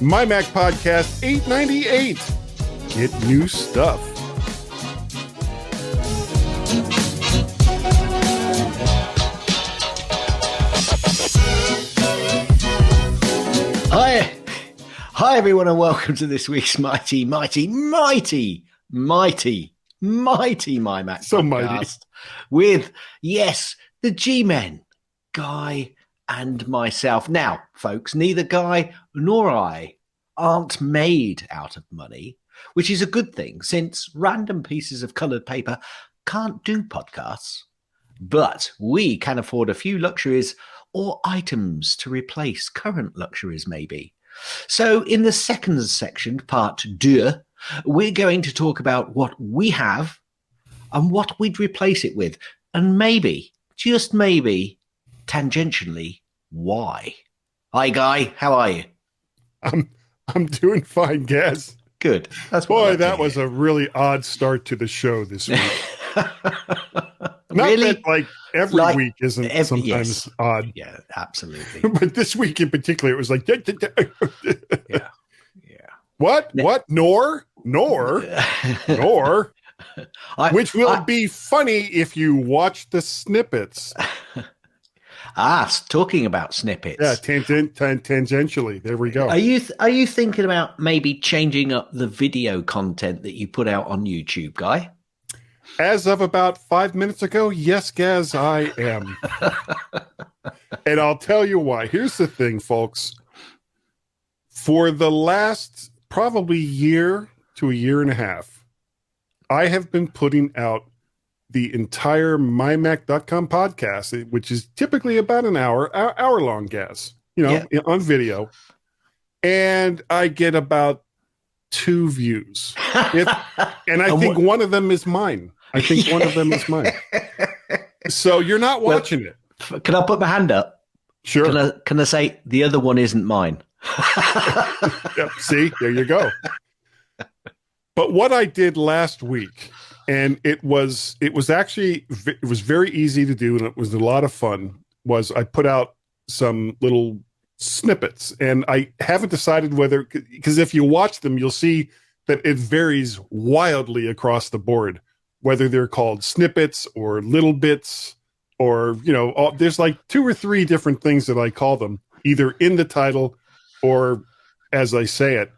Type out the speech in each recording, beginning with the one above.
MyMac Podcast 898. Get new stuff. Hi everyone, and welcome to this week's mighty MyMac So podcast mighty. with, yes, the G-Men, Guy and myself. Now, folks, neither Guy nor I aren't made out of money, which is a good thing since random pieces of coloured paper can't do podcasts. But we can afford a few luxuries or items to replace current luxuries, maybe. So in the second section, part 2, we're going to talk about what we have and what we'd replace it with. And maybe, just maybe, tangentially, why. Hi, Guy. How are you? I'm doing fine, Gaz. Good. That's Boy, that was a really odd start to the show this week. Not really? that, like, every week isn't sometimes odd. Yeah, absolutely. But this week in particular, it was like, Yeah. What? What? Nor? Which will be funny if you watch the snippets. Talking about snippets. Yeah, tangentially. There we go. Are you thinking about maybe changing up the video content that you put out on YouTube, Guy? As of about 5 minutes ago, yes, Gaz, I am. And I'll tell you why. Here's the thing, folks. For the last probably year to a year and a half, I have been putting out the entire mymac.com podcast, which is typically about an hour long, Gaz, on video. And I get about 2 views. And I think one of them is mine. So you're not watching it. Can I put my hand up? Sure. Can I say the other one isn't mine? Yep, see, there you go. But what I did last week, and it was very easy to do, and it was a lot of fun, was I put out some little snippets, and I haven't decided whether, because if you watch them, you'll see that it varies wildly across the board, whether they're called snippets or little bits, or, there's like 2 or 3 different things that I call them, either in the title or as I say it.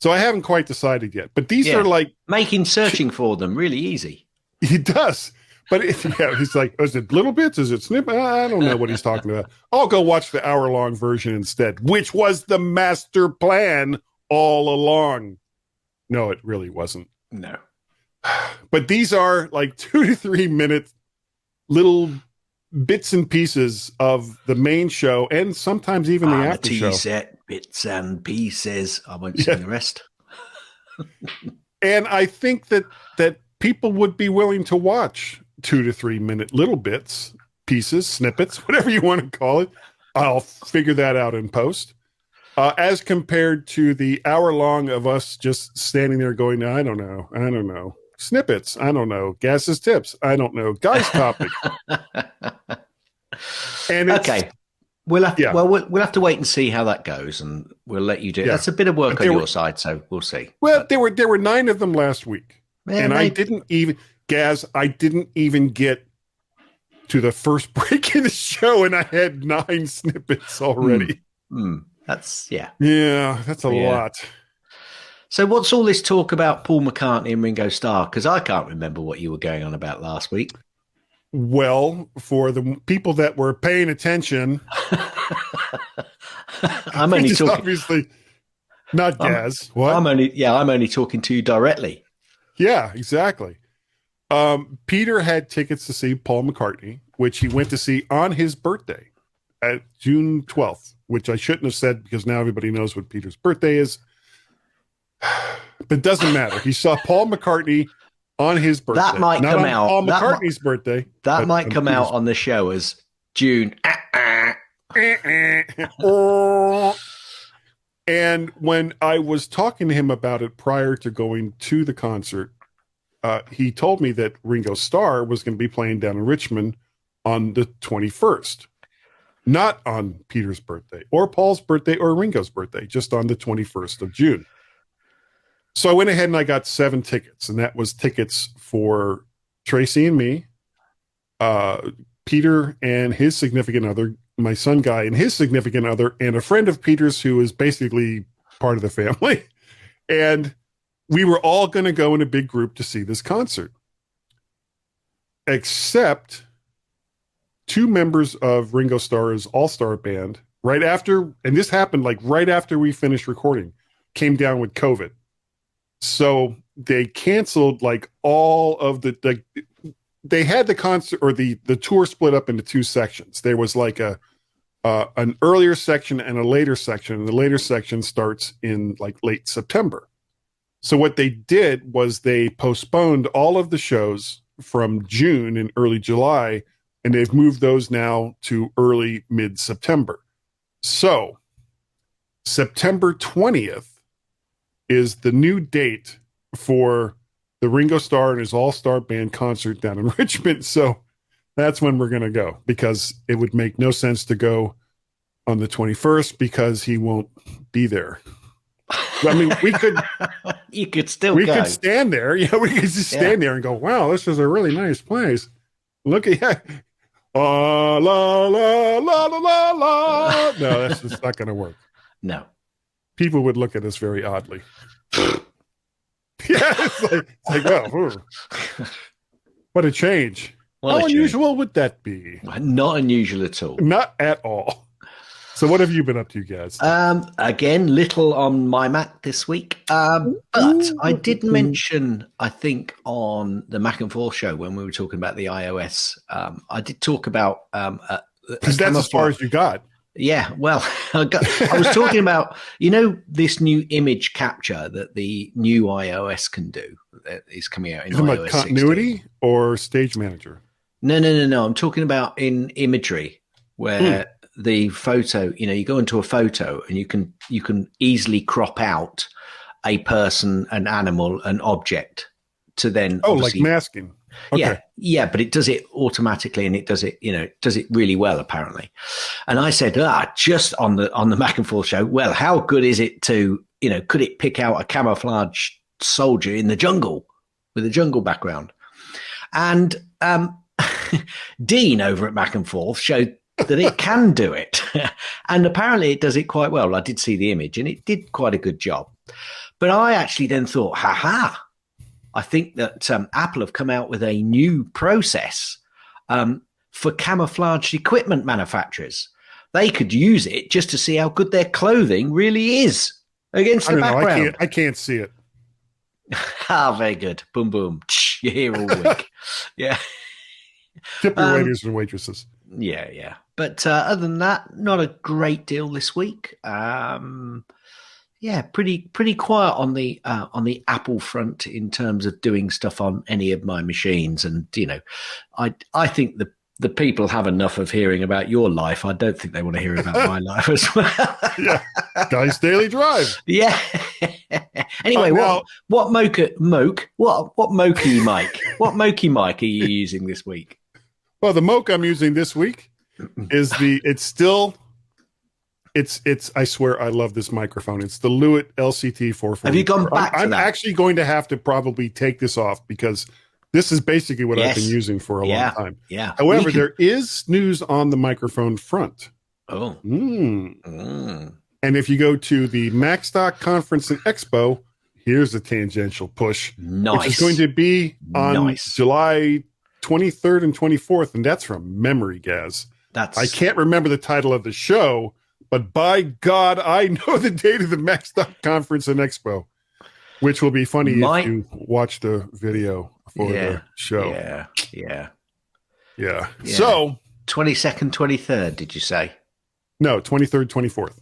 So I haven't quite decided yet, but these are like making searching for them really easy. He does. But he's like, is it little bits? Is it snippet? I don't know what he's talking about. I'll go watch the hour-long version instead, which was the master plan all along. No, it really wasn't. No. But these are like 2 to 3 minute little bits and pieces of the main show, and sometimes even the after show. Set bits and pieces. I won't sing the rest. And I think that people would be willing to watch 2 to 3 minute little bits, pieces, snippets, whatever you want to call it. I'll figure that out in post. As compared to the hour long of us just standing there going, I don't know. Snippets, I don't know. Gaz's tips, I don't know. Guy's topic. And okay. We'll have to wait and see how that goes, and we'll let you do it. That's a bit of work on your side, so we'll see. Well, there were 9 of them last week. And I didn't even get to the first break of the show, and I had 9 snippets already. That's a lot. So what's all this talk about Paul McCartney and Ringo Starr? Because I can't remember what you were going on about last week. Well, for the people that were paying attention, I'm only talking. Obviously, not Gaz. What? I'm only talking to you directly. Yeah, exactly. Peter had tickets to see Paul McCartney, which he went to see on his birthday at June 12th, which I shouldn't have said because now everybody knows what Peter's birthday is. But it doesn't matter. He saw Paul McCartney on his birthday. That might Not come on out. Paul McCartney's birthday. That might come out on the show as June. And when I was talking to him about it prior to going to the concert, he told me that Ringo Starr was going to be playing down in Richmond on the 21st. not on Peter's birthday or Paul's birthday or Ringo's birthday, just on the 21st of June. So I went ahead and I got 7 tickets, and that was tickets for Tracy and me, Peter and his significant other, my son Guy and his significant other, and a friend of Peter's who is basically part of the family. And we were all going to go in a big group to see this concert, except 2 members of Ringo Starr's all-star band right after, and this happened like right after we finished recording, came down with COVID. So they canceled like all of they had the concert, or the tour split up into 2 sections. There was like an earlier section and a later section, and the later section starts in like late September. So what they did was they postponed all of the shows from June and early July, and they've moved those now to early mid-September. So September 20th is the new date for the Ringo Starr and his all-star band concert down in Richmond. So that's when we're going to go, because it would make no sense to go on the 21st because he won't be there. I mean, we could stand there. Yeah, we could just stand there and go, wow, this is a really nice place. Look at that. La, la, la, la, la, la. No, that's just not going to work. No. People would look at us very oddly. Yeah, it's like, well, what a change. How unusual would that be? Not unusual at all. Not at all. So what have you been up to, guys? Again, little on MyMac this week. But I did mention, I think, on the Mac and Forth show when we were talking about the iOS, I did talk about... Because that's as far as you got. Yeah, well, I was talking about, this new image capture that the new iOS can do that is coming out in iOS continuity 16. Or Stage Manager? No. I'm talking about in imagery where the photo, you go into a photo and you can easily crop out a person, an animal, an object to then like masking. Okay. Yeah, but it does it automatically, and it does it, does it really well apparently. And I said, just on the Mac and Forth show, well, how good is it to, could it pick out a camouflage soldier in the jungle with a jungle background? And Dean over at Mac and Forth showed that it can do it, and apparently it does it quite well. I did see the image, and it did quite a good job. But I actually then thought, I think that Apple have come out with a new process for camouflaged equipment manufacturers. They could use it just to see how good their clothing really is against the background. I can't see it. Very good. Boom, boom. You're here all week. Yeah. Tip your waiters and waitresses. Yeah. But other than that, not a great deal this week. Yeah, pretty quiet on the Apple front in terms of doing stuff on any of my machines. And I think the people have enough of hearing about your life. I don't think they want to hear about my life as well. Yeah, Guy's Daily Drive. Yeah. Anyway, what Moki mic are you using this week? Well, the Moke I'm using this week is It's I swear I love this microphone. It's the Lewitt LCT 440. Have you gone back to that? I'm actually going to have to probably take this off because this is basically what I've been using for a long time. Yeah. However, there is news on the microphone front. Oh. And if you go to the MacStock Conference and Expo, here's a tangential push. Nice. Which is going to be on July 23rd and 24th, and that's from memory, Gaz. I can't remember the title of the show, but by God, I know the date of the MacStock Conference and Expo, which will be funny if you watch the video for the show. Yeah. So 22nd, 23rd, did you say? No, 23rd, 24th.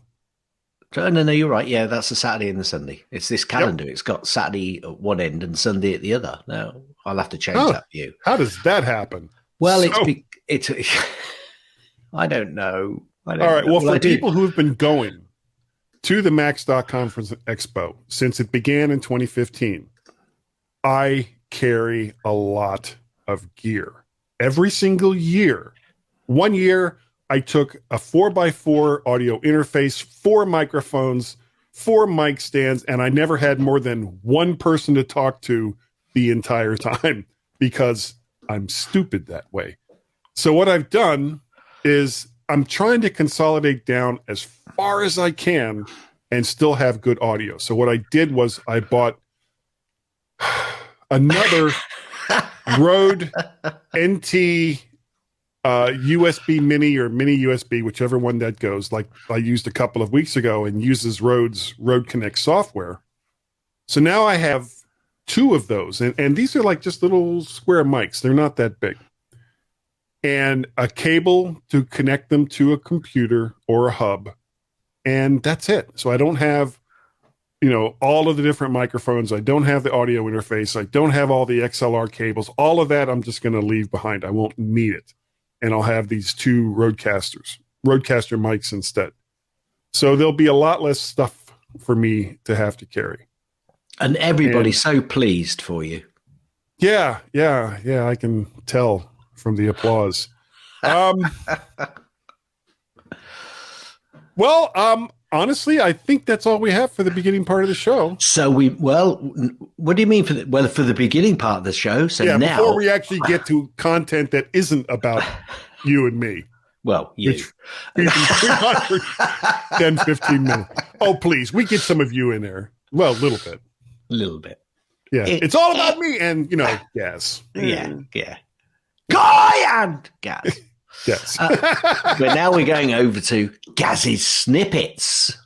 No, you're right. Yeah, that's the Saturday and the Sunday. It's this calendar. Yep. It's got Saturday at one end and Sunday at the other. No, I'll have to change that for you. How does that happen? Well, it's I don't know. All right. Well, for people who have been going to the MacStock Conference and Expo since it began in 2015, I carry a lot of gear. Every single year. One year, I took a 4x4 audio interface, 4 microphones, 4 mic stands, and I never had more than one person to talk to the entire time because I'm stupid that way. So what I've done is I'm trying to consolidate down as far as I can and still have good audio. So what I did was I bought another Rode NT USB mini or mini USB, whichever one that goes, like I used a couple of weeks ago and uses Rode Connect software. So now I have 2 of those. And these are like just little square mics. They're not that big. And a cable to connect them to a computer or a hub. And that's it. So I don't have, all of the different microphones. I don't have the audio interface. I don't have all the XLR cables. All of that I'm just going to leave behind. I won't need it. And I'll have these 2 Rodecaster mics instead. So there'll be a lot less stuff for me to have to carry. And everybody's so pleased for you. Yeah, I can tell from the applause. Honestly, I think that's all we have for the beginning part of the show. So what do you mean for the beginning part of the show? So yeah, now, before we actually get to content that isn't about you and me. Well, you. Which we've been on for 10, 15 minutes. Oh, please, we get some of you in there. Well, a little bit. A little bit. Yeah, it's all about me and, gas. Yeah. Guy and Gaz. Yes. But now we're going over to Gaz's snippets.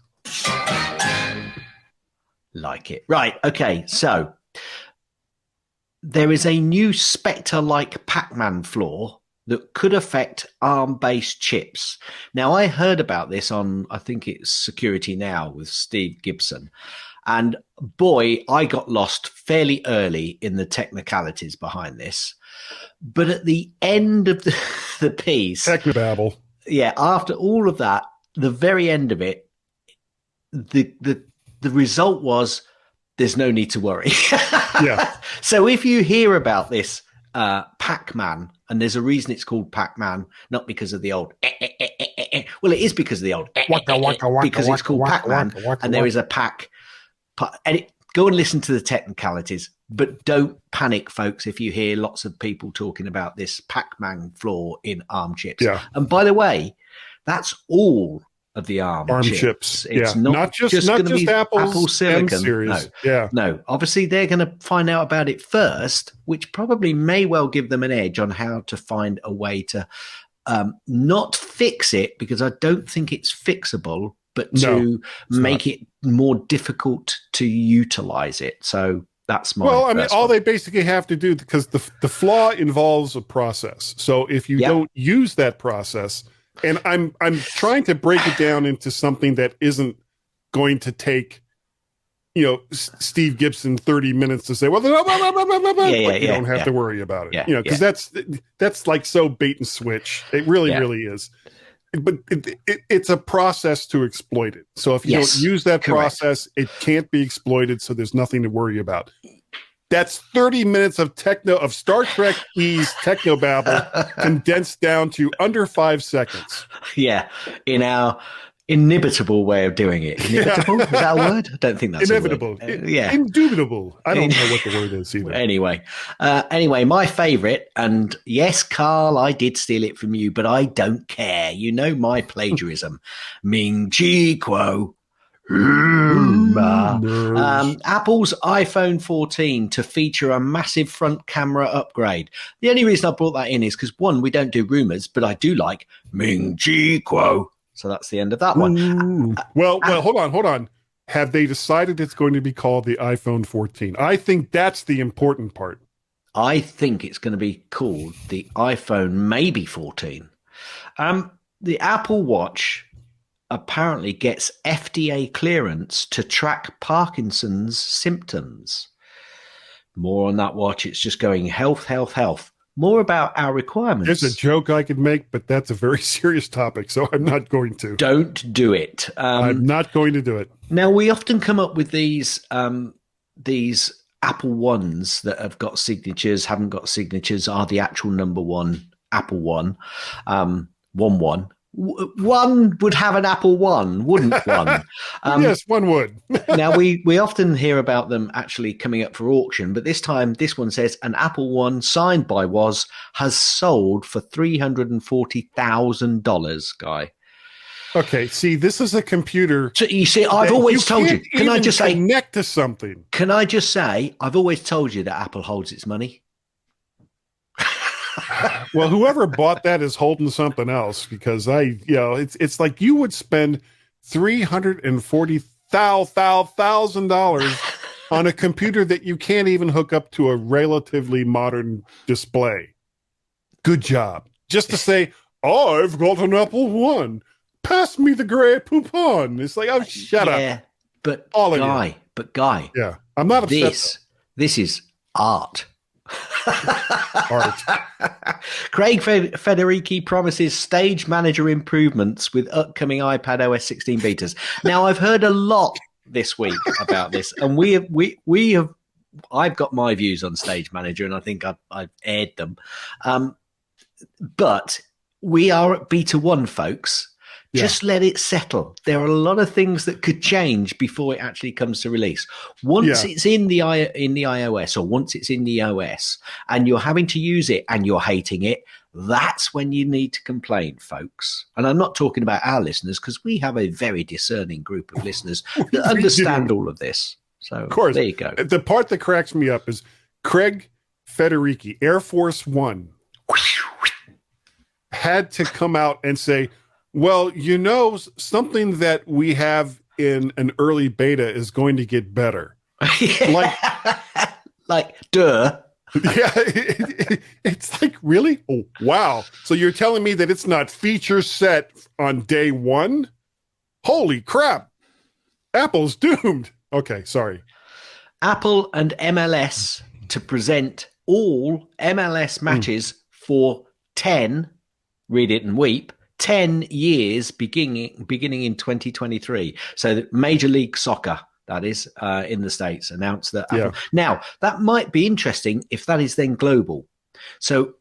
Like it. Right. Okay. So there is a new Spectre-like Pac-Man flaw that could affect ARM-based chips. Now, I heard about this on, I think it's Security Now with Steve Gibson. And boy, I got lost fairly early in the technicalities behind this. But at the end of the piece, Technobabble. Yeah, after all of that, the very end of it, the result was there's no need to worry. Yeah. So if you hear about this Pac-Man, and there's a reason it's called Pac-Man, not because of the old well, it is because of the old because it's called Pac-Man, and there is a pack. And go and listen to the technicalities, but don't panic, folks, if you hear lots of people talking about this Pac-Man flaw in ARM chips. Yeah. And by the way, that's all of the ARM chips. It's not just going to be Apple Silicon. M-series. No. Obviously, they're going to find out about it first, which probably may well give them an edge on how to find a way to not fix it, because I don't think it's fixable, but to make it more difficult to utilize it. So that's my all they basically have to do, because the flaw involves a process. So if you don't use that process, and I'm trying to break it down into something that isn't going to take Steve Gibson 30 minutes to say, well, you don't have to worry about it. Because that's like so bait and switch. It really is. But it's a process to exploit it. So if you don't use that process, it can't be exploited. So there's nothing to worry about. That's 30 minutes of Star Trek E's technobabble condensed down to under 5 seconds. Yeah, in our inimitable way of doing it. Inimitable? Is that a word? I don't think that's inevitable. Indubitable. I don't know what the word is either. Anyway, my favorite, and yes, Carl, I did steal it from you, but I don't care. You know my plagiarism. Ming Chi Kuo. Apple's iPhone 14 to feature a massive front camera upgrade. The only reason I brought that in is because, one, we don't do rumors, but I do like Ming Chi Kuo. So that's the end of that one. Well, hold on. Have they decided it's going to be called the iPhone 14? I think that's the important part. I think it's going to be called the iPhone maybe 14. The Apple Watch apparently gets FDA clearance to track Parkinson's symptoms. More on that watch. It's just going health. More about our requirements. There's a joke I could make, but that's a very serious topic, so I'm not going to. Don't do it. I'm not going to do it. Now, we often come up with these Apple Ones that have got signatures, haven't got signatures, are the actual number one, Apple One, 11. one would have an Apple One, wouldn't one? Yes, one would. Now, we often hear about them actually coming up for auction, but this time this one says an Apple One signed by Woz has sold for $340,000, Guy. Okay, see, this is a computer. So you see, I've always told you. Can I just say, connect to something? Can I just say, I've always told you that Apple holds its money. Well, whoever bought that is holding something else, because it's like you would spend $340,000 on a computer that you can't even hook up to a relatively modern display. Good job. Just to say, I've got an Apple One. Pass me the Grey Poupon. It's like, oh, shut up. But all Guy, yeah, I'm not upset. This is art. Art. Craig Federici promises stage manager improvements with upcoming iPad OS 16 betas. Now, I've heard a lot this week about this, and we have. I've got my views on stage manager, and I think I've aired them. But we are at beta 1, folks. Just let it settle. There are a lot of things that could change before it actually comes to release. Once it's in the iOS, or once it's in the OS, and you're having to use it and you're hating it, that's when you need to complain, folks. And I'm not talking about our listeners, because we have a very discerning group of listeners that understand all of this. So, of course, there you go. The part that cracks me up is Craig Federici, Air Force One, had to come out and say, well, something that we have in an early beta is going to get better. Like, duh. Yeah, it's like, really? Oh, wow. So you're telling me that it's not feature set on day one? Holy crap. Apple's doomed. Okay, sorry. Apple and MLS to present all MLS matches for 10, read it and weep, 10 years beginning in 2023. So Major League Soccer, that is, in the States, announced that. Apple. Now, that might be interesting if that is then global. So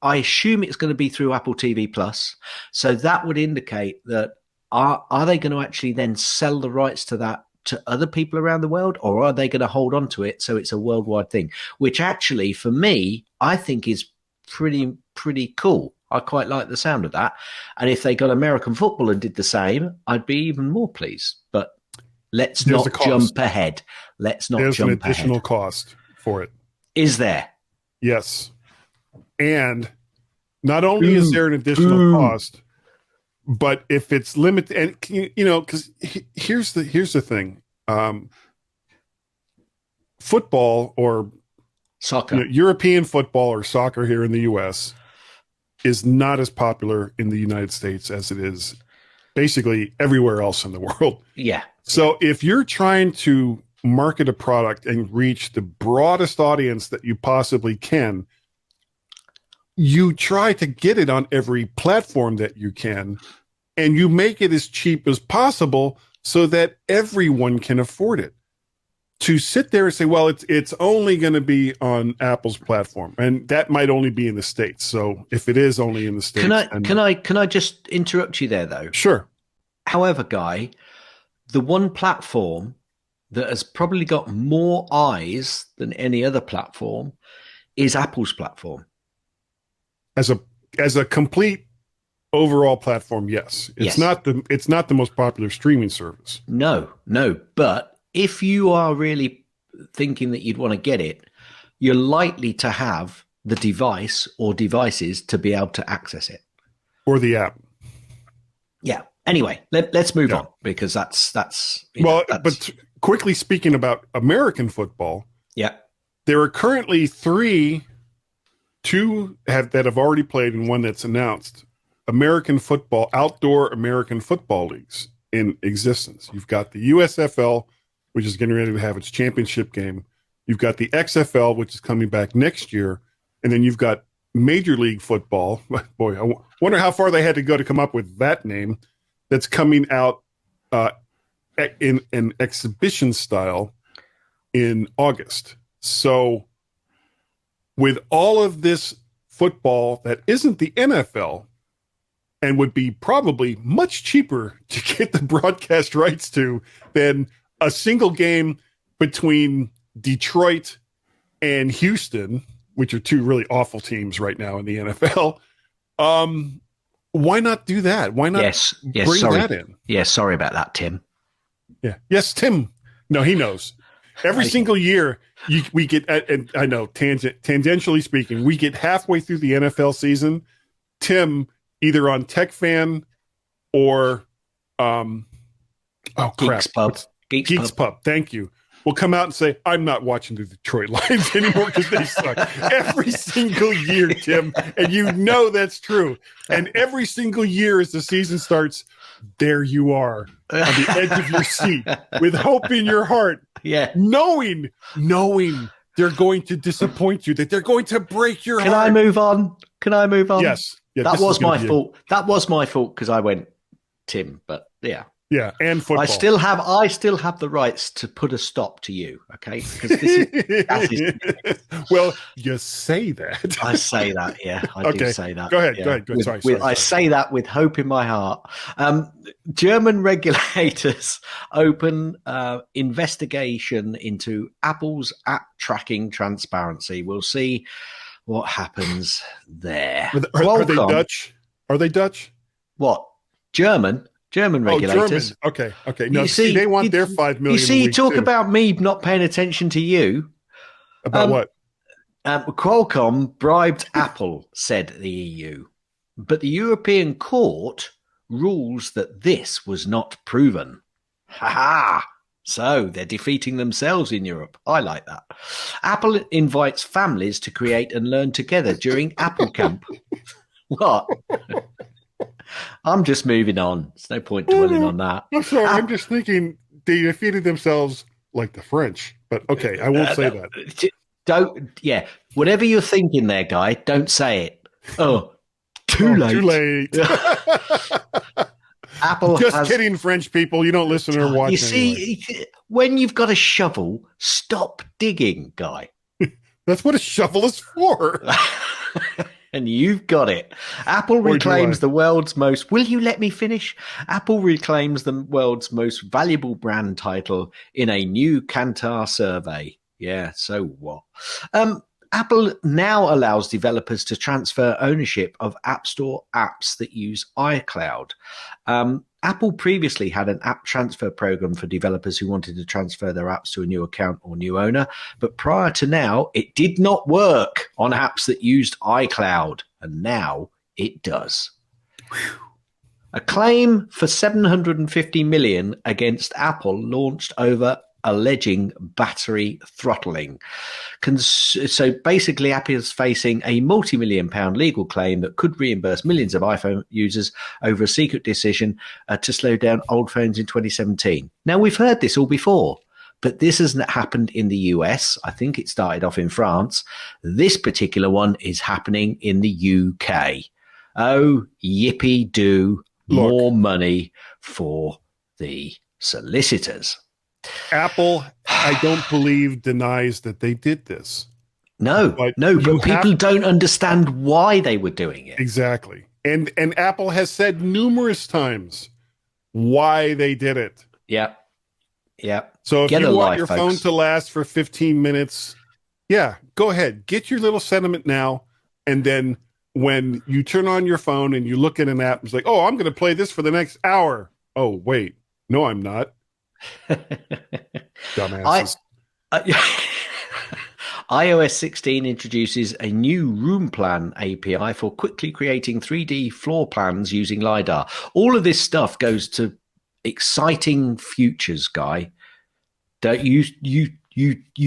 I assume it's going to be through Apple TV Plus. So that would indicate that are they going to actually then sell the rights to that to other people around the world, or are they going to hold on to it so it's a worldwide thing? Which actually, for me, I think is pretty cool. I quite like the sound of that. And if they got American football and did the same, I'd be even more pleased. But let's not jump ahead. There's an additional cost for it. Is there? Yes. And not only is there an additional cost, but if it's limited, and because here's the thing, football or soccer, European football or soccer here in the U.S. is not as popular in the United States as it is basically everywhere else in the world. Yeah. So if you're trying to market a product and reach the broadest audience that you possibly can, you try to get it on every platform that you can, and you make it as cheap as possible so that everyone can afford it. To sit there and say, well, it's only going to be on Apple's platform, and that might only be in the States. So if it is only in the States, can I just interrupt you there though? Sure. However, Guy, the one platform that has probably got more eyes than any other platform is Apple's platform. As a complete overall platform, yes. It's not the most popular streaming service. No. But if you are really thinking that you'd want to get it, you're likely to have the device or devices to be able to access it. Or the app. Yeah. Anyway, let's move on, because that's but quickly speaking about American football. Yeah. There are currently two that have already played and one that's announced outdoor American football leagues in existence. You've got the USFL, which is getting ready to have its championship game. You've got the XFL, which is coming back next year. And then you've got Major League Football. Boy, I wonder how far they had to go to come up with that name. That's coming out in an exhibition style in August. So with all of this football that isn't the NFL, and would be probably much cheaper to get the broadcast rights to than a single game between Detroit and Houston, which are two really awful teams right now in the NFL. Why not do that? Why not bring that in? Yeah, sorry about that, Tim. Yeah. Yes, Tim. No, he knows. Every single year, we get, and I know, tangentially speaking, we get halfway through the NFL season. Tim, either on TechFan or, Geeks Pub. Geeks Pub. Thank you. Will come out and say, I'm not watching the Detroit Lions anymore because they suck. Every single year, Tim, and you know that's true. And every single year as the season starts, there you are on the edge of your seat with hope in your heart. Yeah. Knowing they're going to disappoint you, that they're going to break your heart. Can I move on? Yes. Yeah, that was my fault. That was my fault because I went Tim, but yeah. Yeah, and football. I still have the rights to put a stop to you, okay? Because that is well, you say that. I say that, yeah. I do say that. Go ahead. Yeah. Go ahead. Sorry. I say that with hope in my heart. German regulators open investigation into Apple's app tracking transparency. We'll see what happens there. Are they Dutch? Are they Dutch? What? German regulators. German. Okay. No, see, they want their 5 million. You see, you talk about me not paying attention to you. About what? Qualcomm bribed Apple, said the EU. But the European Court rules that this was not proven. Ha ha! So they're defeating themselves in Europe. I like that. Apple invites families to create and learn together during Apple Camp. What? I'm just moving on. There's no point dwelling on that. I'm sorry. I'm just thinking they defeated themselves like the French. But okay, I won't say that. Don't. Yeah, whatever you're thinking there, guy. Don't say it. Oh, too late. Too late. Apple. Just kidding, French people. You don't listen or watch. You see, when you've got a shovel, stop digging, guy. That's what a shovel is for. And you've got it. Apple reclaims the world's most... Will you let me finish? Apple reclaims the world's most valuable brand title in a new Kantar survey. Yeah, so what? Apple now allows developers to transfer ownership of App Store apps that use iCloud. Apple previously had an app transfer program for developers who wanted to transfer their apps to a new account or new owner. But prior to now, it did not work on apps that used iCloud. And now it does. A claim for $750 million against Apple launched over alleging battery throttling. So basically, Apple is facing a multi-million-pound legal claim that could reimburse millions of iPhone users over a secret decision to slow down old phones in 2017. Now, we've heard this all before, but this hasn't happened in the US. I think it started off in France. This particular one is happening in the UK. Oh, yippee-doo, more money for the solicitors. Apple, I don't believe, denies that they did this. No, but people don't understand why they were doing it. Exactly. And Apple has said numerous times why they did it. Yeah. So if you want your phone to last for 15 minutes, go ahead. Get your little sentiment now. And then when you turn on your phone and you look at an app, it's like, oh, I'm going to play this for the next hour. Oh, wait. No, I'm not. Dumbasses. iOS 16 introduces a new room plan API for quickly creating 3D floor plans using LiDAR. All of this stuff goes to exciting futures, Guy. Don't you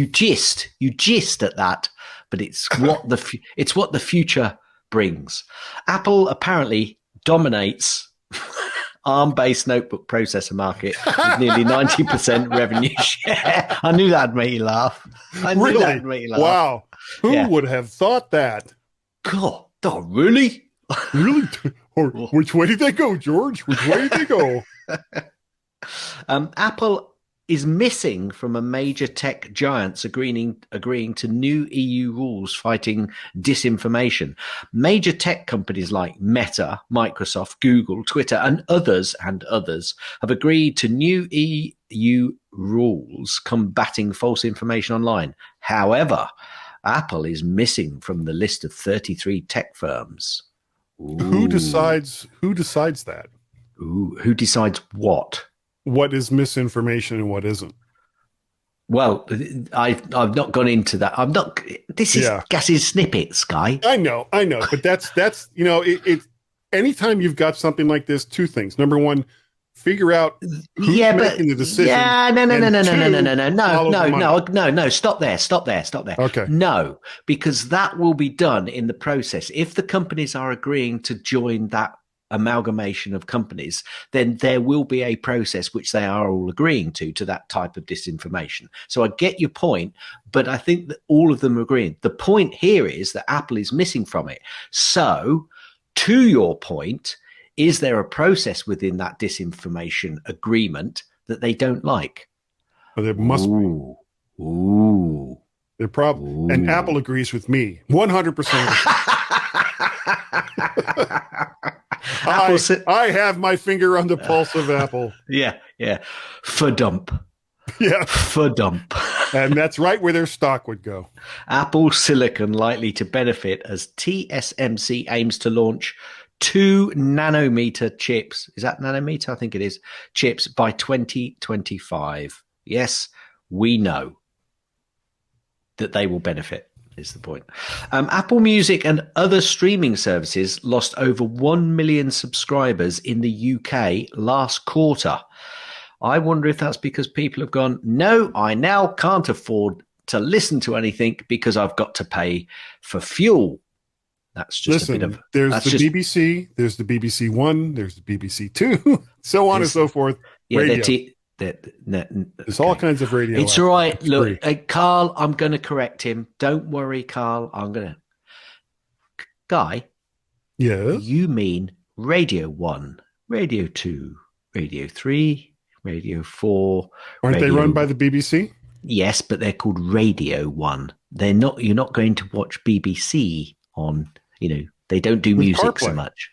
gist at that, but it's what the future brings. Apple apparently dominates ARM-based notebook processor market with nearly 90% revenue share. I knew that'd make you laugh. Wow. Who would have thought that? God, really? Really? Or which way did they go, George? Which way did they go? Apple is missing from a major tech giants agreeing to new EU rules fighting disinformation. Major tech companies like Meta, Microsoft, Google, Twitter, and others have agreed to new EU rules combating false information online. However, Apple is missing from the list of 33 tech firms. Ooh. Who decides that? Ooh, who decides what? What is misinformation and what isn't? Well, I've not gone into that. I'm not. This is Gaz's snippets, Guy. I know, but that's it. Anytime you've got something like this, two things. Number one, figure out who's making the decision. Yeah, no. Stop there. Okay. No, because that will be done in the process. If the companies are agreeing to join that amalgamation of companies, then there will be a process which they are all agreeing to that type of disinformation. So I get your point, but I think that all of them are agreeing. The point here is that Apple is missing from it. So to your point, is there a process within that disinformation agreement that they don't like? Well, there must be. Ooh. They're probably, and Apple agrees with me 100%. I have my finger on the pulse of Apple. Yeah. For dump. Yeah. For dump. And that's right where their stock would go. Apple Silicon likely to benefit as TSMC aims to launch 2 nanometer chips. Is that nanometer? I think it is. Chips by 2025. Yes, we know that they will benefit. Is the point. Apple Music and other streaming services lost over 1 million subscribers in the UK last quarter. I wonder if that's because people have gone, no, I now can't afford to listen to anything because I've got to pay for fuel. That's just a bit of... There's the BBC, there's the BBC One, there's the BBC Two, so on and so forth. Yeah, radio. There's all kinds of radio. It's all right. Look, Carl, I'm going to correct him. Don't worry, Carl. Guy. Yeah. You mean Radio 1, Radio 2, Radio 3, Radio 4. Aren't they run by the BBC? Yes, but they're called Radio 1. They're not. You're not going to watch BBC on. They don't do music so much.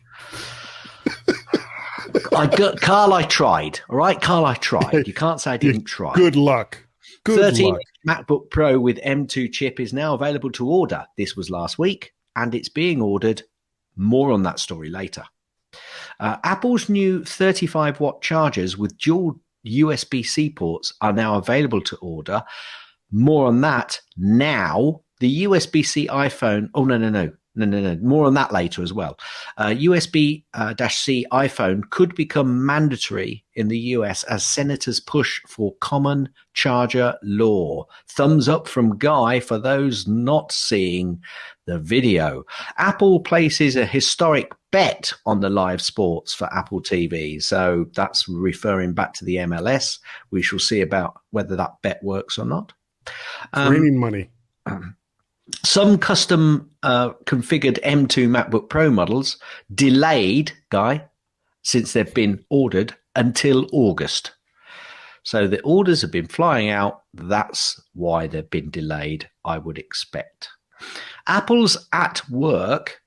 Carl, I tried. All right, Carl, I tried. You can't say I didn't try. Good luck. 13 MacBook Pro with M2 chip is now available to order. This was last week, and it's being ordered. More on that story later. Apple's new 35-watt chargers with dual USB-C ports are now available to order. More on that now. The USB-C iPhone... Oh, no. More on that later as well. USB-C iPhone could become mandatory in the US as senators push for common charger law. Thumbs up from Guy for those not seeing the video. Apple places a historic bet on the live sports for Apple TV. So that's referring back to the MLS. We shall see about whether that bet works or not. Raining money. Some custom configured M2 MacBook Pro models delayed, Guy, since they've been ordered until August. So the orders have been flying out. That's why they've been delayed, I would expect. Apple's at work.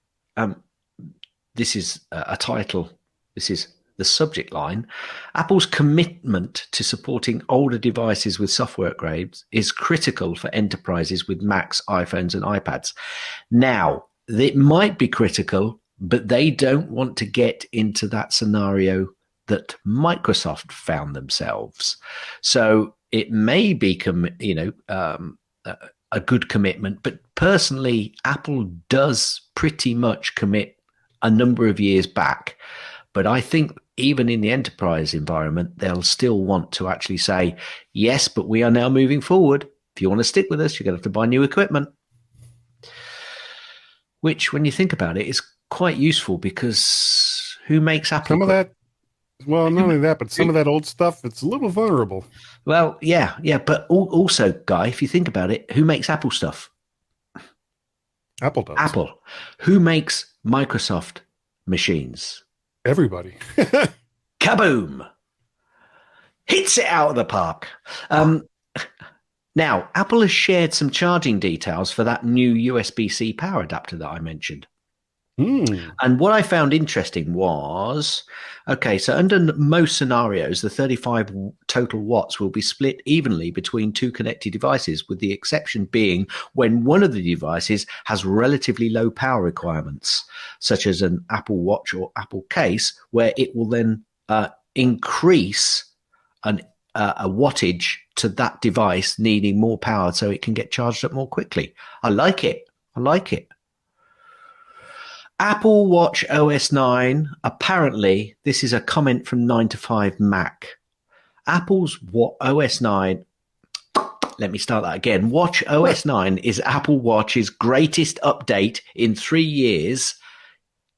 This is a title. This is the subject line. Apple's commitment to supporting older devices with software upgrades is critical for enterprises with Macs, iPhones, and iPads. Now, it might be critical, but they don't want to get into that scenario that Microsoft found themselves. So it may be, a good commitment, but personally, Apple does pretty much commit a number of years back. But I think even in the enterprise environment, they'll still want to actually say, yes, but we are now moving forward. If you want to stick with us, you're going to have to buy new equipment. Which, when you think about it, is quite useful because who makes Apple? Some of that, well, not only that, but some of that old stuff, it's a little vulnerable. Well, yeah. But also, Guy, if you think about it, who makes Apple stuff? Apple does. Apple. Who makes Microsoft machines? Everybody. Kaboom! hits it out of the park. Now, Apple has shared some charging details for that new USB-C power adapter that I mentioned. And what I found interesting was, okay, so under most scenarios, the 35 total watts will be split evenly between two connected devices, with the exception being when one of the devices has relatively low power requirements, such as an Apple Watch or Apple case, where it will then increase a wattage to that device needing more power so it can get charged up more quickly. I like it. Apple Watch OS 9, apparently, this is a comment from 9to5Mac. Apple's OS 9, let me start that again. Watch OS 9 is Apple Watch's greatest update in 3 years.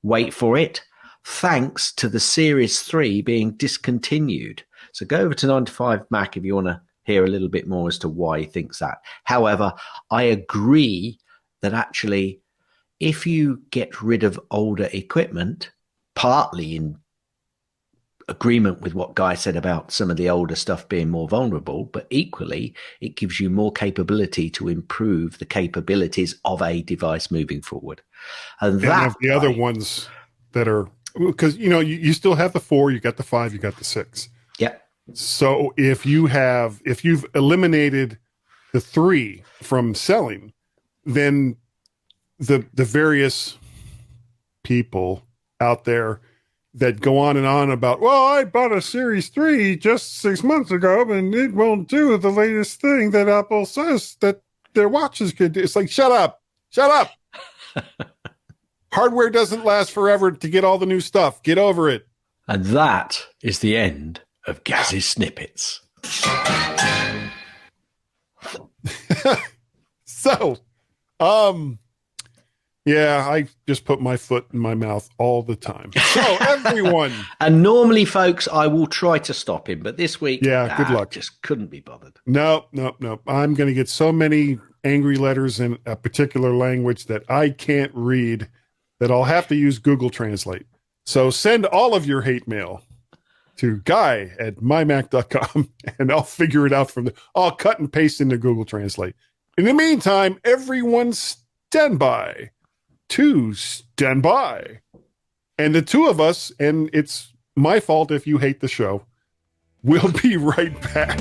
Wait for it. Thanks to the Series 3 being discontinued. So go over to 9to5Mac if you want to hear a little bit more as to why he thinks that. However, I agree that actually, if you get rid of older equipment, partly in agreement with what Guy said about some of the older stuff being more vulnerable, but equally, it gives you more capability to improve the capabilities of a device moving forward. And that of the other ones that are, because, you still have the 4, you got the 5, you got the 6. Yeah. So if you've eliminated the 3 from selling, then the various people out there that go on and on about, well, I bought a Series 3 just 6 months ago, and it won't do the latest thing that Apple says that their watches could do. It's like, shut up. Hardware doesn't last forever to get all the new stuff. Get over it. And that is the end of Gaz's Snippets. So, yeah, I just put my foot in my mouth all the time. So, everyone. And normally, folks, I will try to stop him, but this week, good luck. Just couldn't be bothered. No. I'm going to get so many angry letters in a particular language that I can't read that I'll have to use Google Translate. So send all of your hate mail to guy@mymac.com and I'll figure it out from there. I'll cut and paste into Google Translate. In the meantime, everyone stand by. And the two of us, and it's my fault if you hate the show, we'll be right back.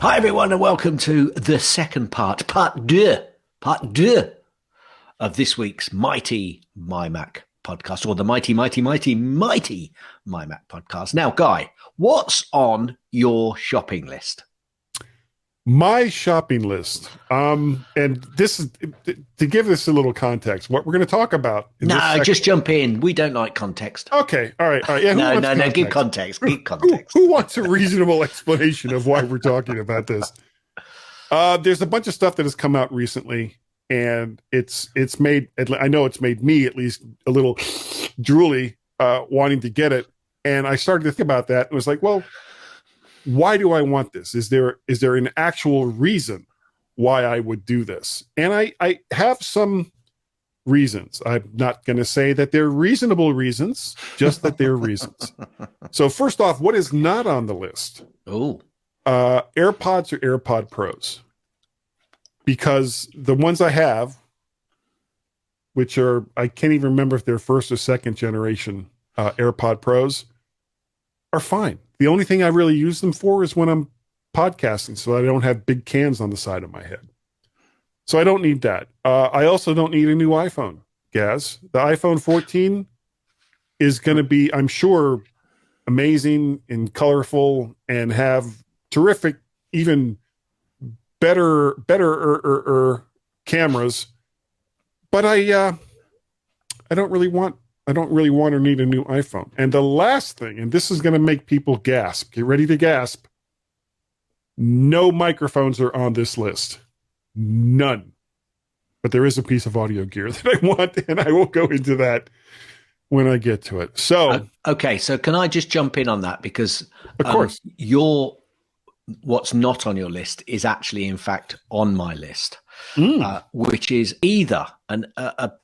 Hi, everyone, and welcome to the second part deux of this week's mighty MyMac podcast, or the mighty MyMac podcast. Now, Guy, what's on your shopping list? My shopping list. And this is to give this a little context. What we're going to talk about. No, just jump in. We don't like context. Okay. All right. Yeah, no. Give context. Who wants a reasonable explanation of why we're talking about this? There's a bunch of stuff that has come out recently, and it's made. I know it's made me at least a little drooly, wanting to get it. And I started to think about that. It was like, well, why do I want this? Is there an actual reason why I would do this? And I have some reasons. I'm not going to say that they're reasonable reasons, just that they're reasons. So first off, what is not on the list? Oh, AirPods or AirPod Pros. Because the ones I have, which are, I can't even remember if they're first or second generation AirPod Pros, are fine. The only thing I really use them for is when I'm podcasting, so I don't have big cans on the side of my head. So I don't need that. I also don't need a new iPhone, Gaz. The iPhone 14 is going to be, I'm sure, amazing and colorful and have terrific, even better cameras. But I don't really want or need a new iPhone. And the last thing, and this is going to make people gasp, get ready to gasp. No microphones are on this list. None. But there is a piece of audio gear that I want, and I will go into that when I get to it. So, okay. So can I just jump in on that? Because of course, your what's not on your list is actually, in fact, on my list, Mm. which is either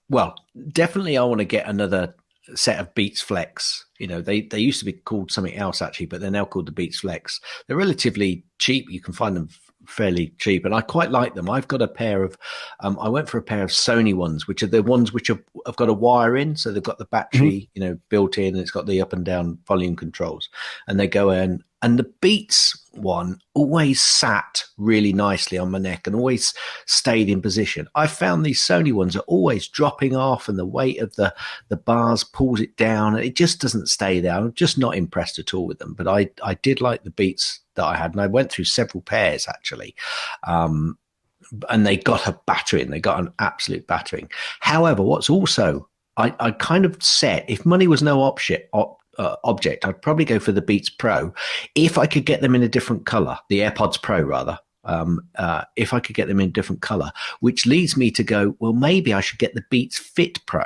well, definitely I want to get another set of Beats Flex. You know, they used to be called something else actually, but they're now called the Beats Flex. They're relatively cheap. You can find them fairly cheap, and I quite like them. I've got a pair of, I went for a pair of Sony ones, which are the ones which have got a wire in, so they've got the Mhm. battery, built in, and it's got the up and down volume controls, and they go in. And the Beats one always sat really nicely on my neck and always stayed in position. I found these Sony ones are always dropping off, and the weight of the bars pulls it down, and it just doesn't stay there. I'm just not impressed at all with them. But I did like the Beats that I had, and I went through several pairs actually. And they got a battering. They got an absolute battering. However, what's also I kind of set, if money was no object, I'd probably go for the Beats Pro if I could get them in a different color, the AirPods Pro rather. If I could get them in a different color, which leads me to go, well, maybe I should get the Beats Fit Pro.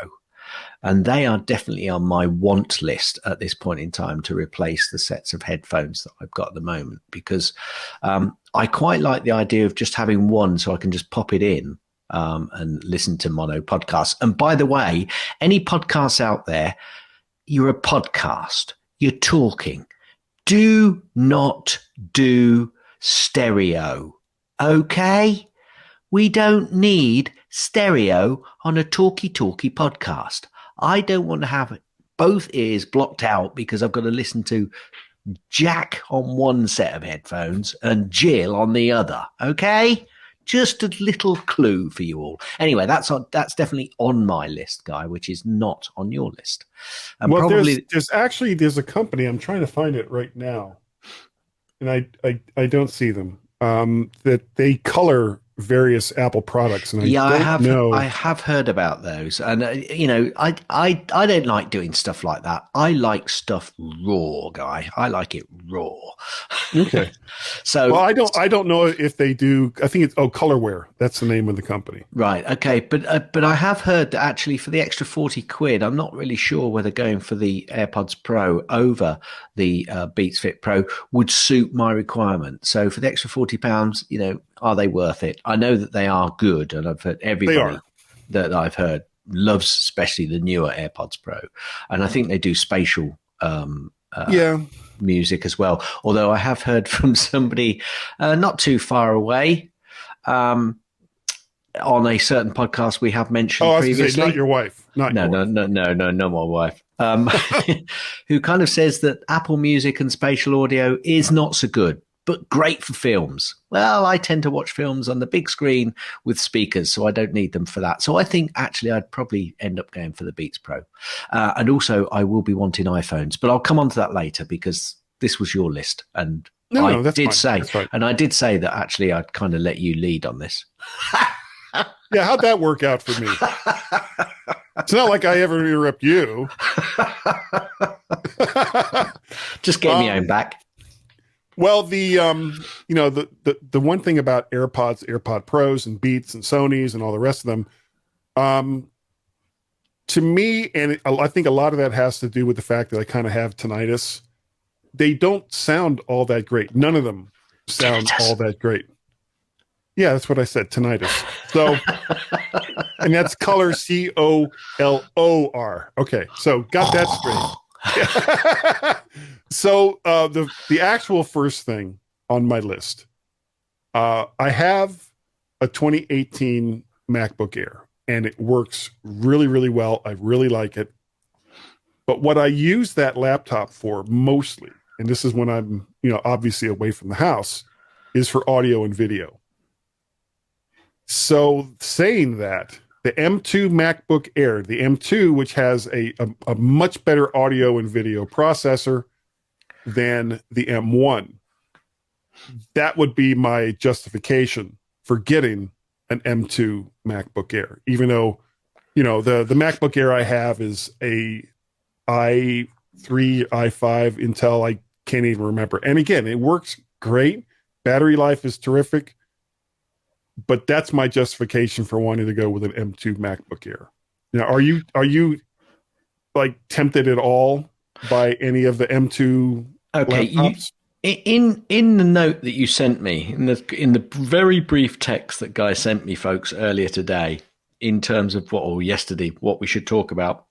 And they are definitely on my want list at this point in time to replace the sets of headphones that I've got at the moment, because I quite like the idea of just having one so I can just pop it in and listen to mono podcasts. And by the way, any podcasts out there, you're a podcast, you're talking. Do not do stereo, okay? We don't need stereo on a talkie-talkie podcast. I don't want to have both ears blocked out because I've got to listen to Jack on one set of headphones and Jill on the other. Okay? Just a little clue for you all. Anyway, that's definitely on my list, Guy, which is not on your list. And Well, probably there's a company, I'm trying to find it right now, and I don't see them. That they color various Apple products, and I yeah, don't I know. have heard about those, and I don't like doing stuff like that. I like stuff raw, Guy. I like it raw. Okay. Well, So I don't know if they do. I think it's Colorware. That's the name of the company. right, okay, but I have heard that actually for the extra 40 quid, I'm not really sure whether going for the AirPods Pro over the Beats Fit Pro would suit my requirement. So for the extra £40, are they worth it? I know that they are good, and I've heard They everybody are. that I've heard loves, especially the newer AirPods Pro, and I think they do spatial Yeah. music as well. Although I have heard from somebody not too far away. On a certain podcast we have mentioned Oh, I was going to say, previously. not your wife. Not No, your no, wife. no, no, no, no, my wife. Who kind of says that Apple Music and spatial audio is not so good, but great for films. Well, I tend to watch films on the big screen with speakers, so I don't need them for that. So I think actually I'd probably end up going for the Beats Pro. And also I will be wanting iPhones, but I'll come on to that later because this was your list. And No, that's fine. That's fine. I did say that actually I'd kind of let you lead on this. Yeah, how'd that work out for me? It's not like I ever interrupt you. Just get me own back. Well, the one thing about AirPods, AirPod Pros, and Beats and Sonys and all the rest of them, to me, and I think a lot of that has to do with the fact that I kind of have tinnitus. They don't sound all that great. None of them sound all that great. Yeah, that's what I said, tinnitus. So, and that's color COLOR. Okay, so got that straight. So the actual first thing on my list, I have a 2018 MacBook Air, and it works really, really well. I really like it. But what I use that laptop for mostly, and this is when I'm, obviously away from the house, is for audio and video. So saying that, the M2 MacBook Air, the M2, which has a much better audio and video processor than the M1, that would be my justification for getting an M2 MacBook Air. Even though, the MacBook Air I have is a i3, i5 Intel. I can't even remember. And again, it works great. Battery life is terrific. But that's my justification for wanting to go with an M2 MacBook Air. Now, are you like tempted at all by any of the M2 Okay, laptops? In the note that you sent me, in the very brief text that Guy sent me, folks, earlier today, in terms of or yesterday, what we should talk about,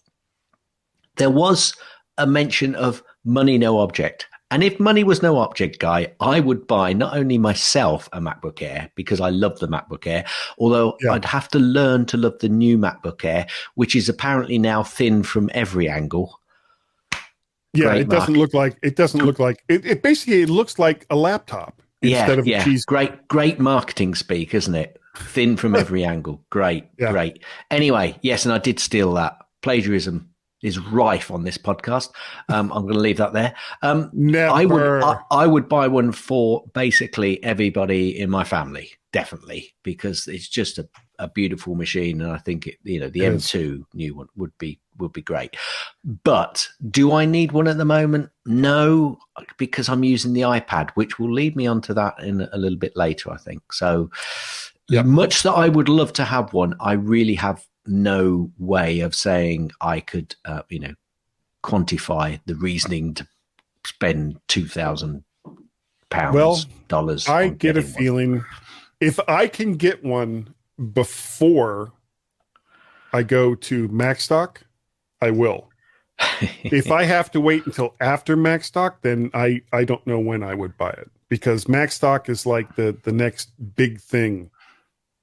there was a mention of money no object. And if money was no object, Guy, I would buy not only myself a MacBook Air because I love the MacBook Air, although Yeah. I'd have to learn to love the new MacBook Air, which is apparently now thin from every angle. Yeah, Great it doesn't mark. look like it basically it looks like a laptop Yeah, instead of a yeah. cheese. Great marketing speak, isn't it? Thin from every angle. Great, Yeah. great. Anyway, yes, and I did steal that. Plagiarism is rife on this podcast. I'm going to leave that there. Never. I would buy one for basically everybody in my family, definitely, because it's just a beautiful machine, and I think the M2 new one would be great. But do I need one at the moment? No, because I'm using the iPad, which will lead me onto that in a little bit later, I think. So much that I would love to have one, I really have no way of saying I could, quantify the reasoning to spend £2,000, Well, dollars. I get a feeling if I can get one before I go to Macstock, I will. If I have to wait until after Macstock, then I don't know when I would buy it, because Macstock is like the next big thing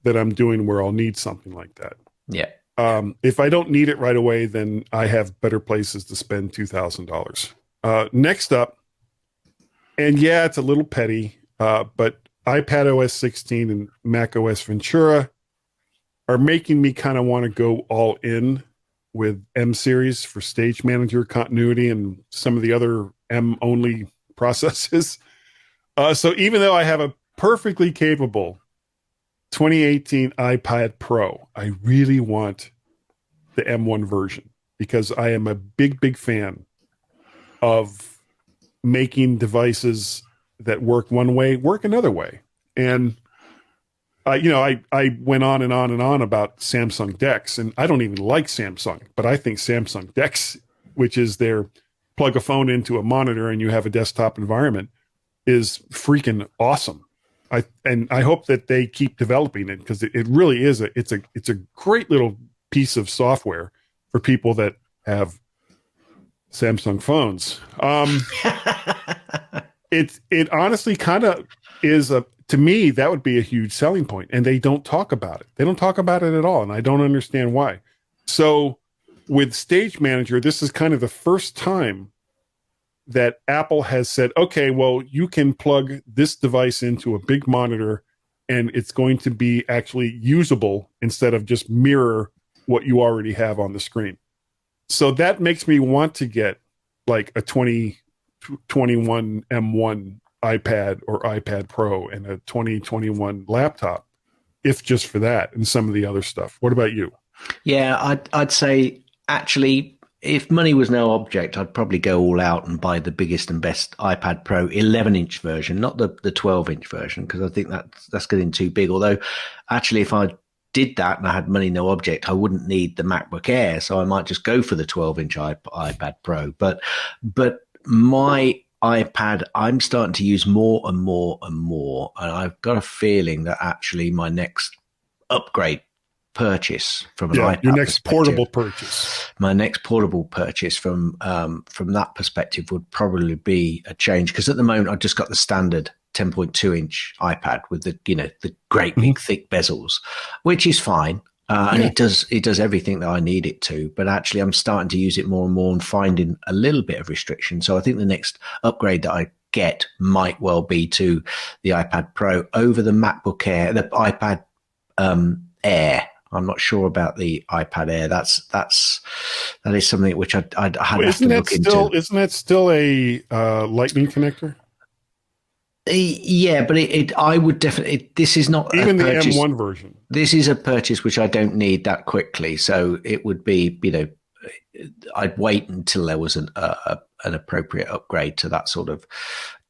that I'm doing where I'll need something like that. Yeah. If I don't need it right away, then I have better places to spend $2,000. Next up, and yeah, it's a little petty, but iPad OS 16 and Mac OS Ventura are making me kind of want to go all in with M series for Stage Manager continuity and some of the other M only processes. So even though I have a perfectly capable 2018 iPad Pro, I really want the M1 version because I am a big fan of making devices that work one way work another way. And I went on and on and on about Samsung DeX, and I don't even like Samsung, but I think Samsung DeX, which is their plug a phone into a monitor and you have a desktop environment, is freaking awesome. I hope that they keep developing it, because it really is it's a great little piece of software for people that have Samsung phones. It honestly kind of is to me, that would be a huge selling point, and they don't talk about it. They don't talk about it at all, and I don't understand why. So with Stage Manager, this is kind of the first time that Apple has said, okay, well, you can plug this device into a big monitor and it's going to be actually usable instead of just mirror what you already have on the screen. So that makes me want to get like a 2021 M1 iPad or iPad Pro and a 2021 laptop, if just for that and some of the other stuff. What about you? Yeah, I'd say actually, if money was no object, I'd probably go all out and buy the biggest and best iPad Pro 11-inch version, not the 12-inch version, because I think that's getting too big. Although, actually, if I did that and I had money no object, I wouldn't need the MacBook Air, so I might just go for the 12-inch iPad Pro. But my iPad, I'm starting to use more and more and more, and I've got a feeling that actually my next upgrade purchase from an iPad, your next portable purchase, my next portable purchase from that perspective would probably be a change, because at the moment I've just got the standard 10.2-inch iPad with the great big thick bezels, which is fine. And it does everything that I need it to, but actually I'm starting to use it more and more and finding a little bit of restriction. So I think the next upgrade that I get might well be to the iPad Pro over the MacBook Air, the iPad Air. I'm not sure about the iPad Air. That is something which I'd have to look into. Isn't that still a Lightning connector? Yeah, but I would definitely. This is not even the M1 version. This is a purchase which I don't need that quickly, so it would be, I'd wait until there was an appropriate upgrade to that sort of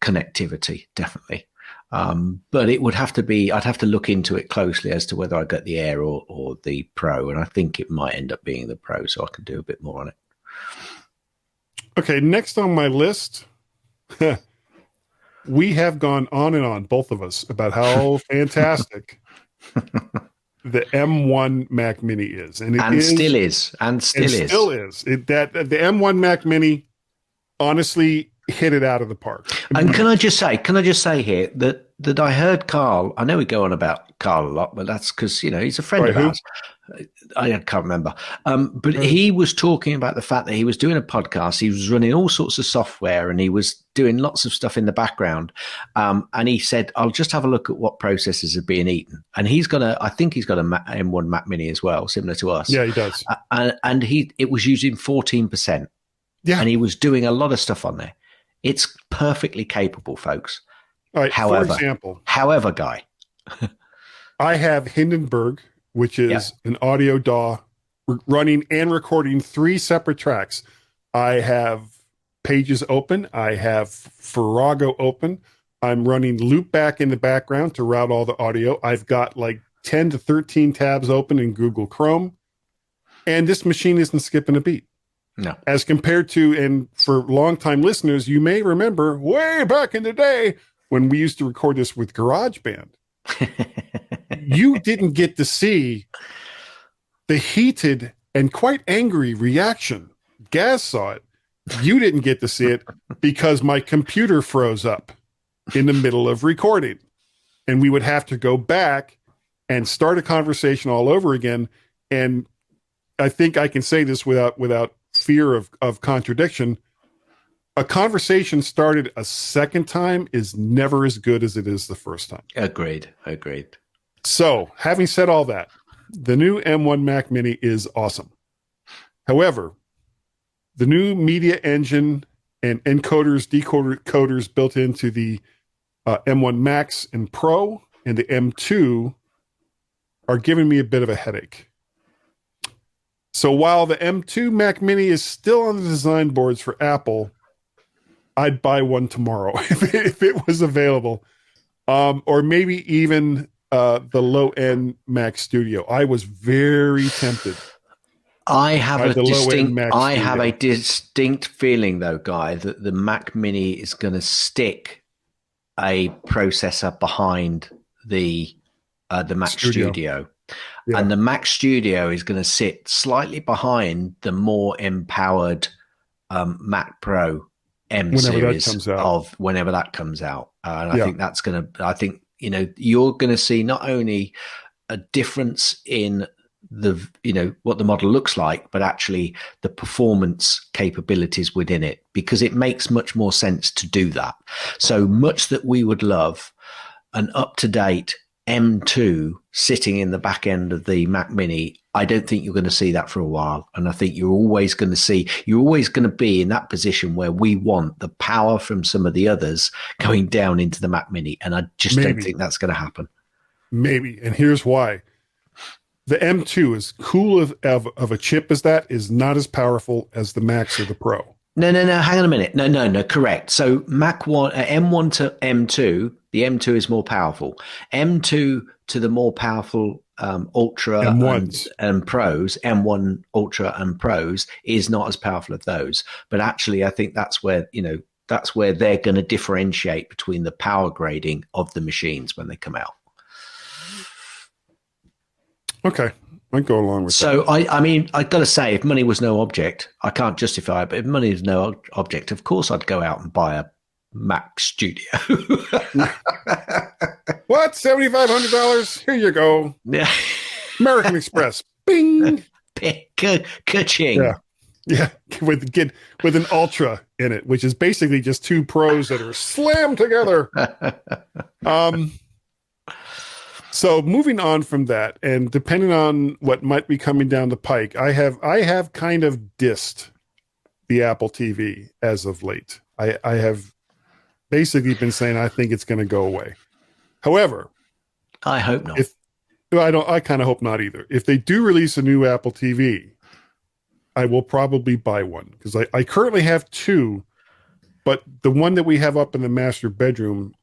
connectivity, definitely. But it would have to be. I'd have to look into it closely as to whether I get the Air or the Pro, and I think it might end up being the Pro, so I can do a bit more on it. Okay, next on my list. we have gone on and on, both of us, about how fantastic the M1 Mac Mini is, and and still is, and still is. That the M1 Mac Mini honestly hit it out of the park. And can I just say here that I heard Carl. I know we go on about Carl a lot, but that's because he's a friend of ours. I can't remember. But he was talking about the fact that he was doing a podcast. He was running all sorts of software and he was doing lots of stuff in the background. And he said, I'll just have a look at what processors are being eaten. And I think he's got a M1 Mac Mini as well, similar to us. Yeah, he does. And it was using 14%. Yeah. And he was doing a lot of stuff on there. It's perfectly capable, folks. All right. For example, Guy, I have Hindenburg, which is an audio DAW running and recording 3 separate tracks. I have Pages open. I have Farrago open. I'm running Loopback in the background to route all the audio. I've got like 10 to 13 tabs open in Google Chrome. And this machine isn't skipping a beat. No. As compared to, and for longtime listeners, you may remember way back in the day when we used to record this with GarageBand. You didn't get to see the heated and quite angry reaction. Gaz saw it. You didn't get to see it because my computer froze up in the middle of recording. And we would have to go back and start a conversation all over again. And I think I can say this without fear of contradiction. A conversation started a second time is never as good as it is the first time. Agreed. So, having said all that, the new M1 Mac Mini is awesome. However, the new media engine and encoders, decoders built into the M1 Max and Pro and the M2 are giving me a bit of a headache. So while the M2 Mac Mini is still on the design boards for Apple, I'd buy one tomorrow if it was available. Or maybe even the low-end Mac Studio. I was very tempted. I have a distinct feeling, though, Guy, that the Mac Mini is going to stick a processor behind the Mac Studio. Yeah. And the Mac Studio is going to sit slightly behind the more empowered Mac Pro M series whenever that comes out. And I think that's going to, you're going to see not only a difference in what the model looks like, but actually the performance capabilities within it, because it makes much more sense to do that. So much that we would love an up-to-date M2 sitting in the back end of the Mac Mini, I don't think you're going to see that for a while. And I think you're always going to be in that position where we want the power from some of the others going down into the Mac Mini. And I just don't think that's going to happen. Maybe. And here's why. The M2, as cool of a chip as that, is not as powerful as the Max or the Pro. No. Hang on a minute. No. Correct. So M1 to M2, the M2 is more powerful. M2 to the more powerful Ultra and Pros, M1 Ultra and Pros is not as powerful as those. But actually, I think that's where they're going to differentiate between the power grading of the machines when they come out. Okay. I'd go along with that. So, I got to say, if money was no object, I can't justify it, but if money is no object, of course I'd go out and buy a Mac Studio. What? $7,500? Here you go. Yeah. American Express. Bing. Ka-ching. Yeah. With an Ultra in it, which is basically just 2 Pros that are slammed together. So moving on from that, and depending on what might be coming down the pike, I have kind of dissed the Apple TV as of late. I have basically been saying I think it's going to go away. However, I hope not. I kind of hope not either. If they do release a new Apple TV, I will probably buy one, because I currently have 2, but the one that we have up in the master bedroom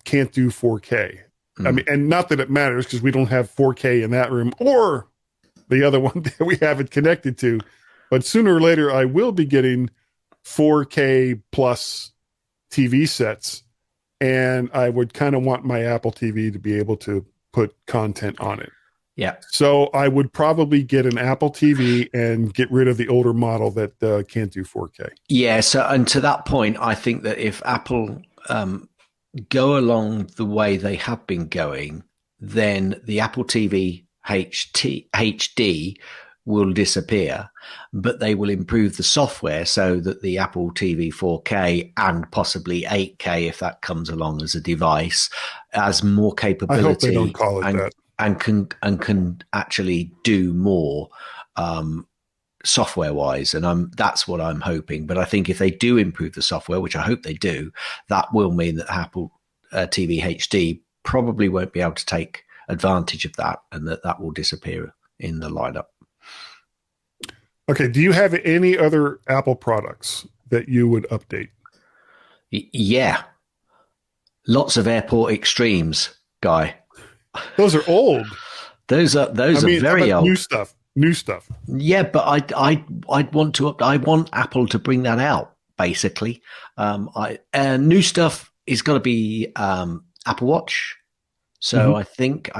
can't do 4K. I mean, and not that it matters, because we don't have 4K in that room or the other one that we have it connected to. But sooner or later, I will be getting 4K plus TV sets and I would kind of want my Apple TV to be able to put content on it. Yeah. So I would probably get an Apple TV and get rid of the older model that can't do 4K. Yeah. So, and to that point, I think that if Apple go along the way they have been going, then the Apple TV HD will disappear, but they will improve the software so that the Apple TV 4K and possibly 8K, if that comes along as a device, has more capability. I hope they don't call it that. And can actually do more software wise, and that's what I'm hoping. But I think if they do improve the software, which I hope they do, that will mean that Apple TV HD probably won't be able to take advantage of that, and that will disappear in the lineup. Okay. Do you have any other Apple products that you would update? Yeah, lots of Airport Extremes, Guy. Those are old. Those are very old. New stuff. Yeah, but I'd want to. I want Apple to bring that out. Basically, new stuff is going to be Apple Watch. So I think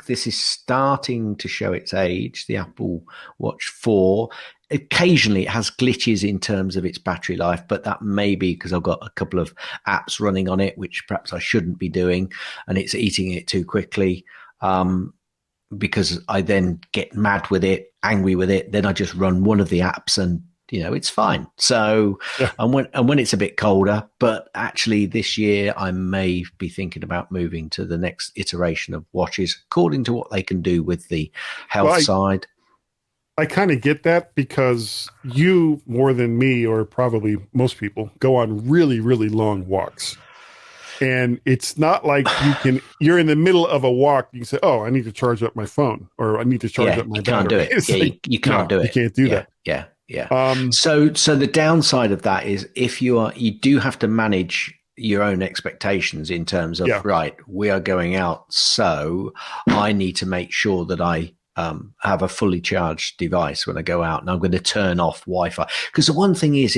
this is starting to show its age. The Apple Watch 4. Occasionally it has glitches in terms of its battery life, but that may be because I've got a couple of apps running on it, which perhaps I shouldn't be doing, and it's eating it too quickly. Because I then get mad with it, angry with it, then I just run one of the apps and it's fine. So, yeah. and when it's a bit colder, but actually this year I may be thinking about moving to the next iteration of watches according to what they can do with the health side. I kind of get that because you, more than me, or probably most people, go on really, really long walks. And it's not like you're in the middle of a walk. You can say, oh, I need to charge up my phone, or I need to charge up my battery. You can't do it. You can't do that. Yeah. So the downside of that is if you do have to manage your own expectations in terms of, right, we are going out. So I need to make sure that I have a fully charged device when I go out, and I'm going to turn off Wi-Fi. Because the one thing is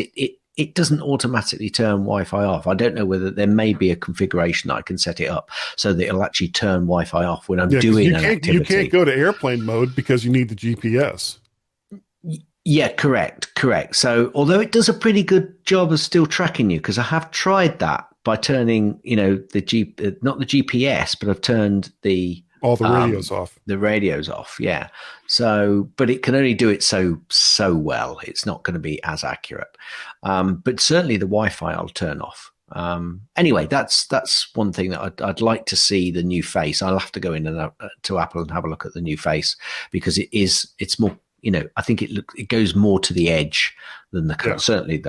it doesn't automatically turn Wi-Fi off. I don't know whether there may be a configuration that I can set it up so that it'll actually turn Wi-Fi off when I'm doing an activity. You can't go to airplane mode because you need the GPS. Yeah, correct. So although it does a pretty good job of still tracking you, because I have tried that by turning, not the GPS, but I've turned all the radios off. The radios off, yeah. So, but it can only do it so well. It's not going to be as accurate. But certainly the Wi-Fi I'll turn off. Anyway, that's one thing that I'd like to see the new face. I'll have to go in to Apple and have a look at the new face, because it's more. I think it goes more to the edge than certainly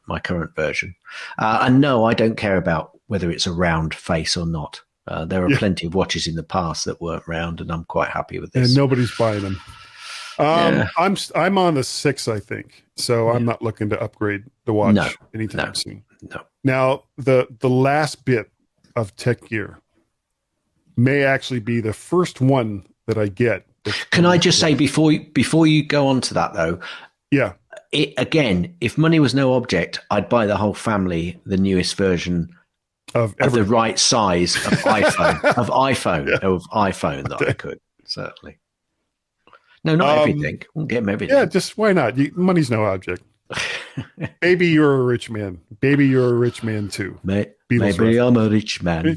my current version. And no, I don't care about whether it's a round face or not. There are plenty of watches in the past that weren't round, and I'm quite happy with this. And nobody's buying them. I'm on the 6, I think, so I'm not looking to upgrade the watch anytime soon. No. Now, the last bit of tech gear may actually be the first one that I get. Can I just say before you go on to that though? Yeah. Again, if money was no object, I'd buy the whole family the newest version of the right size of iPhone that I could, certainly. No, not everything. We'll get them everything. Yeah, just why not? Money's no object. Maybe you're a rich man. Maybe you're a rich man too. Maybe I'm a rich man. Oh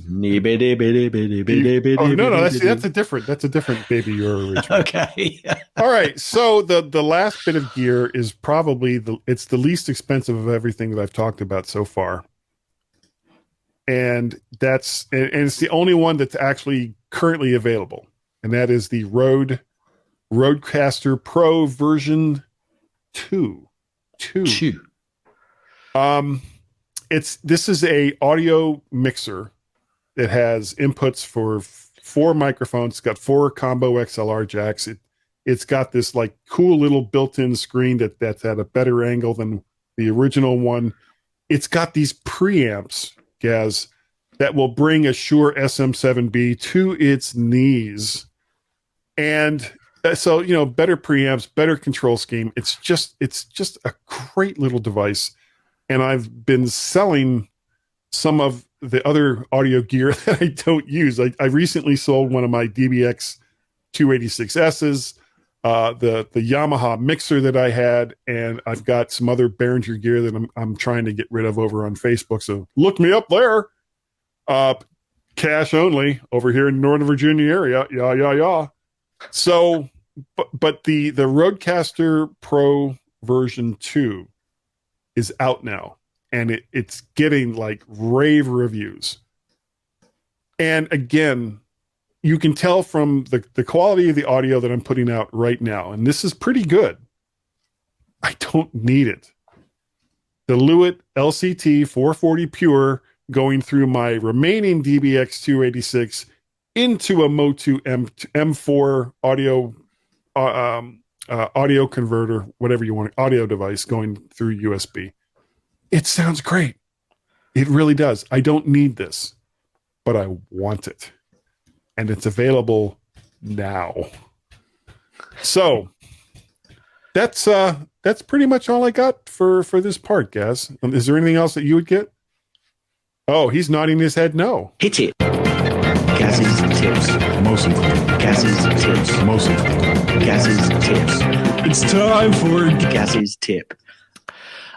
no, that's a different baby. You're a rich man. Okay. All right. So the last bit of gear is probably it's the least expensive of everything that I've talked about so far, and it's the only one that's actually currently available, and that is the Rodecaster Pro version 2. This is a audio mixer that has inputs for 4 microphones. It's got 4 combo XLR jacks. It's got this like cool little built-in screen that's at a better angle than the original one. It's got these preamps, Gaz, that will bring a Shure SM7B to its knees. And so, better preamps, better control scheme. It's just a great little device. And I've been selling some of the other audio gear that I don't use. I recently sold one of my DBX 286S's, the Yamaha mixer that I had, and I've got some other Behringer gear that I'm trying to get rid of over on Facebook. So look me up there. Cash only over here in Northern Virginia area. Yeah. So, but the Rodecaster Pro version 2 is out now, and it's getting like rave reviews. And again, you can tell from the quality of the audio that I'm putting out right now, and this is pretty good. I don't need it. The Lewitt LCT 440 Pure going through my remaining DBX 286 into a Motu M4 audio converter, whatever you want, audio device going through USB. It sounds great. It really does. I don't need this, but I want it. And it's available now. So that's pretty much all I got for this part, Gaz. Is there anything else that you would get? Oh, he's nodding his head no. Hit it. Gaz's tips. Mostly. Gaz's tips. Mostly. Gaz's tips. It's time for Gaz's tip.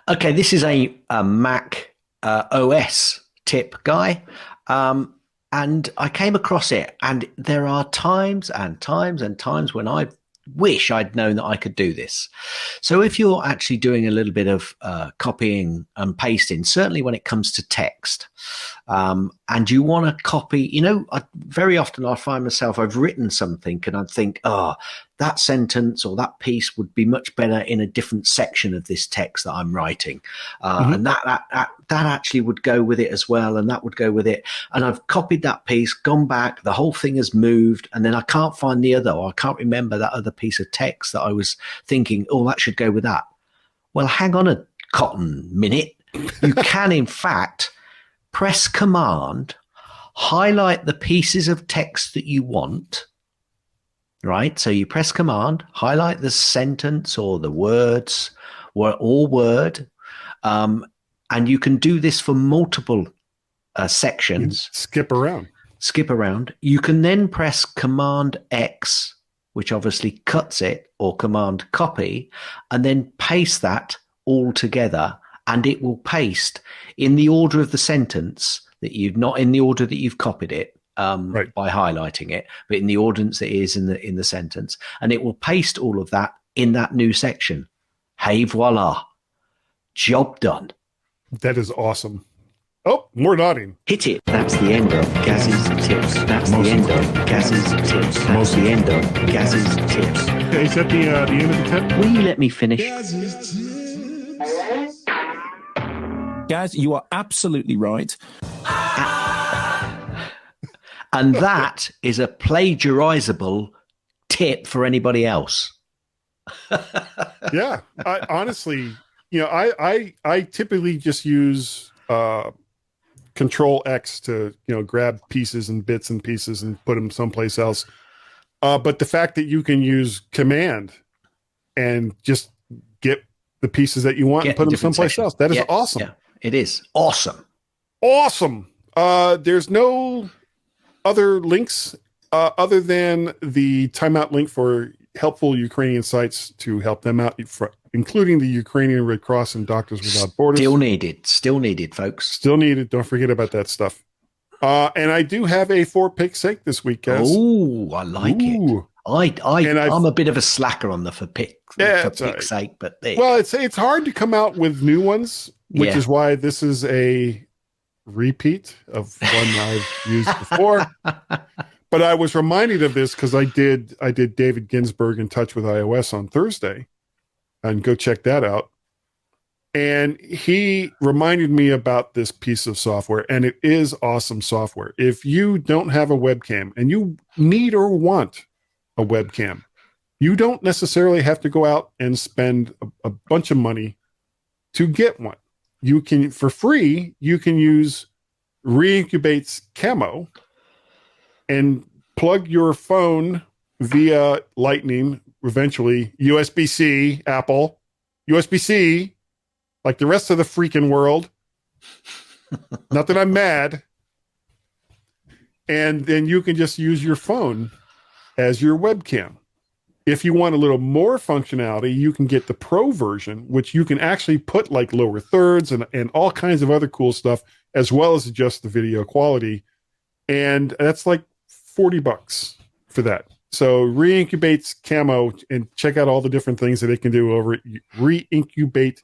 Okay, this is a Mac OS tip, Guy. And I came across it, and there are times and times and times when I wish I'd known that I could do this. So if you're actually doing a little bit of copying and pasting, certainly when it comes to text, and you want to copy, very often I find myself, I've written something and I think, that sentence or that piece would be much better in a different section of this text that I'm writing. And that actually would go with it as well. And that would go with it. And I've copied that piece, gone back, the whole thing has moved. And then I can't find the other, or I can't remember that other piece of text that I was thinking, that should go with that. Well, hang on a cotton minute. You can, in fact, press Command, highlight the pieces of text that you want. Right, so you press Command, highlight the sentence or the words or word, and you can do this for multiple sections. Skip around. You can then press Command X, which obviously cuts it, or Command Copy, and then paste that all together, and it will paste in the order of the sentence that not in the order that you've copied it. Right. By highlighting it, but in the ordinance it is in the sentence, and it will paste all of that in that new section. Hey, voila, job done. That is awesome. Oh, more nodding. Hit it. That's the end of Gaz's tips. That's the end of Gaz's tips. That's the end of Gaz's tips. Okay, is that the end of the tip? Will you let me finish? Gaz, you are absolutely right. And that is a plagiarizable tip for anybody else. Yeah, I honestly, I typically just use Control X to grab pieces and bits and pieces and put them someplace else. But the fact that you can use Command and just get the pieces that you want and put them someplace else, that is awesome. Yeah, it is awesome. Awesome. There's no other links other than the timeout link for helpful Ukrainian sites to help them out, including the Ukrainian Red Cross and Doctors Without Borders. Still needed, folks. Still needed. Don't forget about that stuff. And I do have a 4-pick sake this week, guys. Oh, I like it. I'm a bit of a slacker on the for pick's sake, but it's hard to come out with new ones, which is why this is a repeat of one I've used before. But I was reminded of this because I did David Ginsburg in Touch with iOS on Thursday, and go check that out. And he reminded me about this piece of software, and it is awesome software. If you don't have a webcam and you need or want a webcam, you don't necessarily have to go out and spend a bunch of money to get one. You can, for free, you can use Reincubate's Camo and plug your phone via Lightning, eventually USB-C, Apple, USB-C, like the rest of the freaking world. Not that I'm mad. And then you can just use your phone as your webcam. If you want a little more functionality, you can get the Pro version, which you can actually put like lower thirds and all kinds of other cool stuff, as well as adjust the video quality. And that's like $40 for that. So Reincubate's Camo, and check out all the different things that it can do over at Reincubate.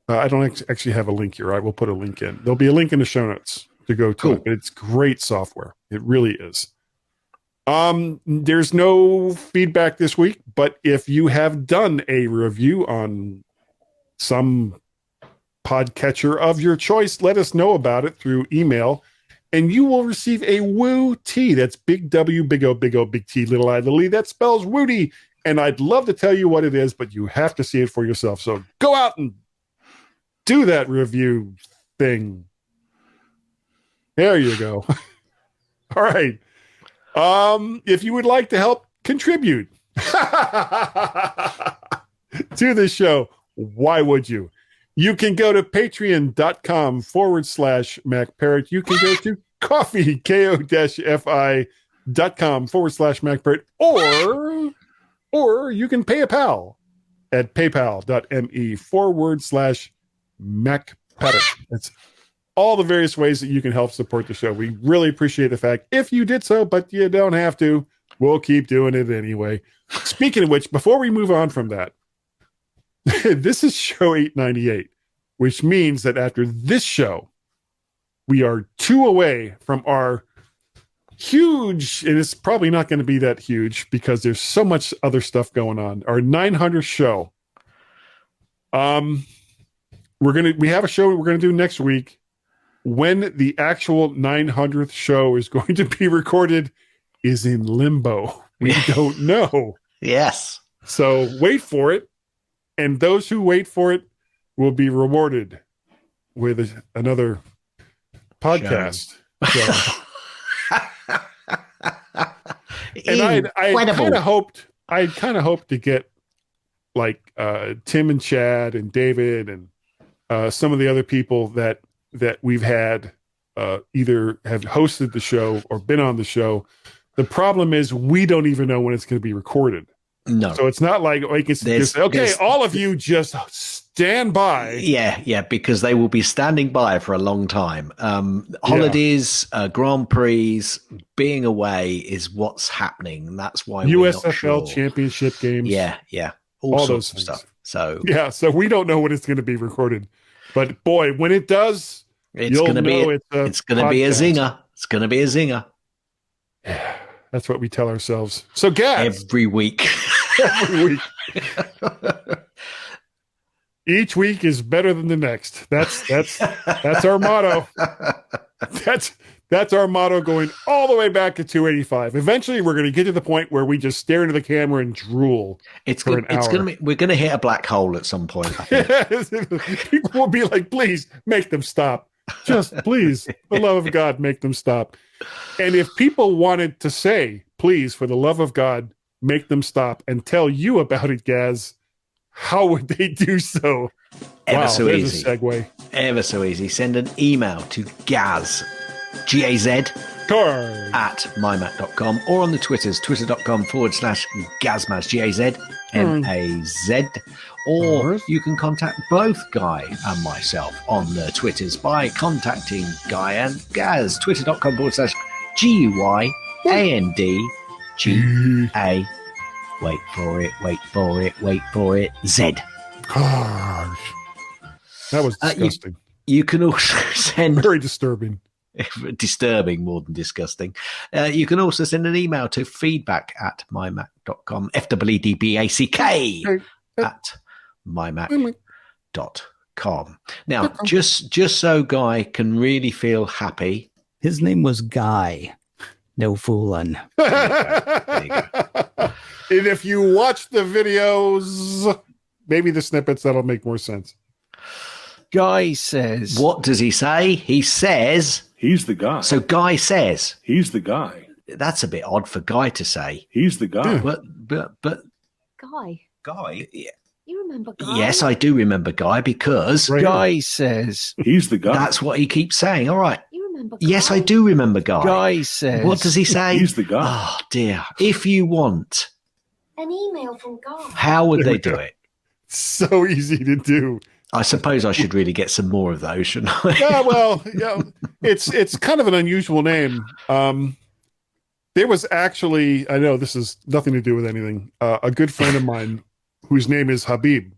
I don't actually have a link here. I will put a link in. There'll be a link in the show notes to go to it. But it's great software. It really is. There's no feedback this week, but if you have done a review on some podcatcher of your choice, let us know about it through email, and you will receive a Woo T. That's big W, big O, big O, big T, little I, little E. That spells Woody. And I'd love to tell you what it is, but you have to see it for yourself. So go out and do that review thing. There you go. All right. If you would like to help contribute to this show, why would you? You can go to patreon.com/MacParrot. You can go to coffee, ko-fi.com/MacParrot, or you can pay a pal at paypal.me/MacParrot. That's all the various ways that you can help support the show. We really appreciate the fact if you did so, but you don't have to. We'll keep doing it anyway. Speaking of which, before we move on from that, this is show 898, which means that after this show, we are 2 away from our huge, and it's probably not going to be that huge because there's so much other stuff going on, our 900th show. We have a show we're going to do next week. When the actual 900th show is going to be recorded is in limbo. We don't know. Yes. So wait for it. And those who wait for it will be rewarded with another podcast. So. And I kind of hoped to get like Tim and Chad and David and some of the other people that we've had either have hosted the show or been on the show. The problem is we don't even know when it's going to be recorded. No. So it's not like it's just, okay, all of you just stand by. Yeah, because they will be standing by for a long time. Holidays, Grand Prix, being away is what's happening. That's why USFL championship games. Yeah. All sorts of stuff. So we don't know when it's going to be recorded. But boy, when it does, it's going to be a zinger. It's going to be a zinger. Yeah, that's what we tell ourselves. So, Gaz, every week. Each week is better than the next. That's our motto. That's our motto going all the way back to 285. Eventually, we're going to get to the point where we just stare into the camera and drool. We're going to hit a black hole at some point. I think. People will be like, please make them stop. Just please, for the love of God, make them stop. And if people wanted to say, please, for the love of God, make them stop and tell you about it, Gaz, how would they do so? So easy. A segue. Ever so easy. Send an email to Gaz, G-A-Z, at mymac.com, or on the Twitters, twitter.com/Gazmaz, G-A-Z-M-A-Z. Or you can contact both Guy and myself on the Twitters by contacting Guy and Gaz, twitter.com/GYANDGA. Wait for it, Z. Gosh. That was disgusting. You can also send... Very disturbing. Disturbing more than disgusting. You can also send an email to feedback@mymac.com, FWDBACK at mymac.com. Now, just so Guy can really feel happy. His name was Guy. No fooling. There you go. And if you watch the videos, maybe the snippets, that'll make more sense. Guy says... What does he say? He says... He's the guy. So Guy says... He's the guy. That's a bit odd for Guy to say. He's the guy. But... Guy. Yeah. You remember Guy? Yes, I do remember Guy because... Guy says... He's the guy. That's what he keeps saying. All right. You remember Guy. Yes, I do remember Guy. Guy says. What does he say? He's the guy. Oh, dear. If you want, An email from Guy. how would There they we do go. it? So easy to do. I suppose I should really get some more of those, shouldn't I? Yeah, well, yeah, it's kind of an unusual name. There was actually, I know this is nothing to do with anything. A good friend of mine, whose name is Habib,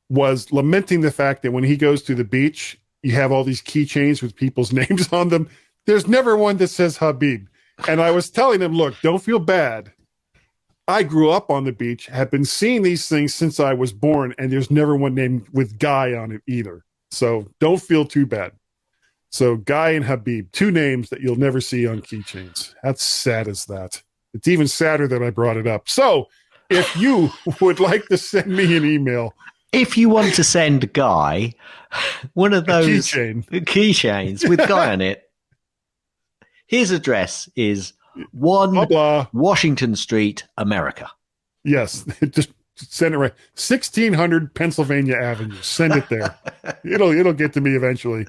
was lamenting the fact that when he goes to the beach, you have all these keychains with people's names on them. There's never one that says Habib. And I was telling him, look, don't feel bad. I grew up on the beach, have been seeing these things since I was born, and there's never one named with Guy on it either. So don't feel too bad. So Guy and Habib, two names that you'll never see on keychains. How sad is that? It's even sadder that I brought it up. So if you would like to send me an email, If you want to send Guy one of those keychains with Guy on it, his address is 1 blah, blah. Washington Street, America. Yes, just send it right. 1600 Pennsylvania Avenue. Send it there. It'll get to me eventually.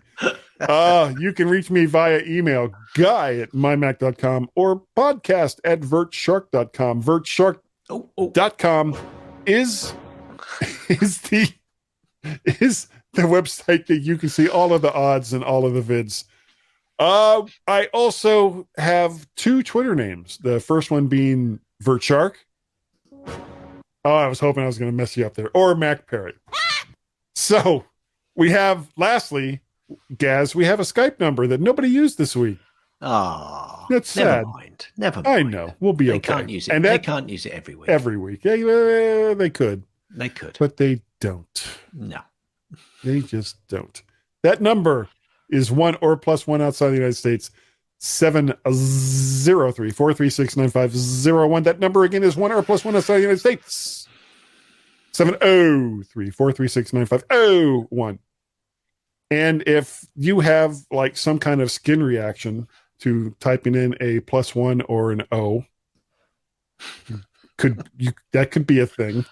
You can reach me via email, guy@mymac.com or podcast at vertshark.com. Vertshark.com is the website that you can see all of the odds and all of the vids. I also have two Twitter names. The first one being VertShark. Oh, I was hoping I was going to mess you up there. Or Mac Parrot. So we have, lastly, Gaz, we have a Skype number that nobody used this week. Oh, That's never sad. mind. Never mind. I know. We'll be They okay. can't use it. And They that can't use it every week. every week. Yeah, they could, They could. but they don't. No. They just don't. That number is 1 or +1 outside the United States. 703-436-9501. That number again is 1 or +1 outside the United States. 703-436-9501. And if you have like some kind of skin reaction to typing in a +1 or an O, that could be a thing.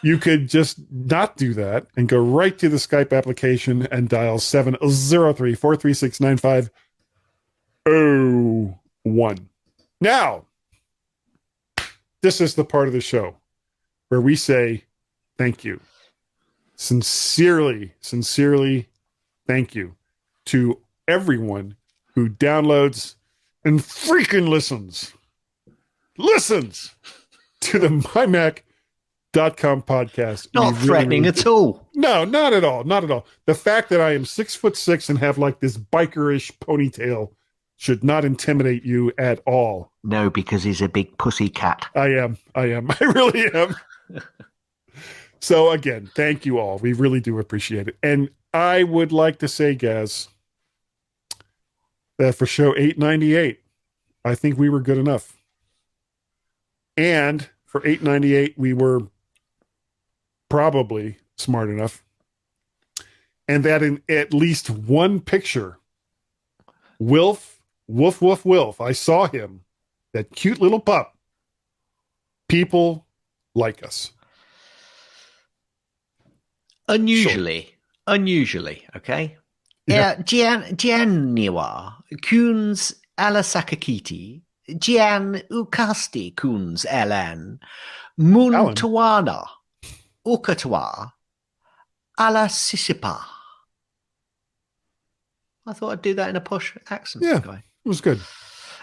You could just not do that and go right to the Skype application and dial 703-436-9501. Now, this is the part of the show where we say thank you. Sincerely thank you to everyone who downloads and freaking listens to the MyMac.com podcast. Not threatening at all. No, not at all. Not at all. The fact that I am 6'6" and have like this bikerish ponytail should not intimidate you at all. No, because he's a big pussy cat. I am. I really am. So again, thank you all. We really do appreciate it. And I would like to say, Gaz, that for show 898, I think we were good enough. And for 898, we were probably smart enough. And that in at least one picture, Wilf, I saw him, that cute little pup. People like us. Unusually, okay? Yeah. Gianniwa, Kuns Alasakakiti, Gian Ukasti Kuns Alan, Muntawana, Ukatwa, Alasisipa. I thought I'd do that in a posh accent. Yeah. Guy. It was good.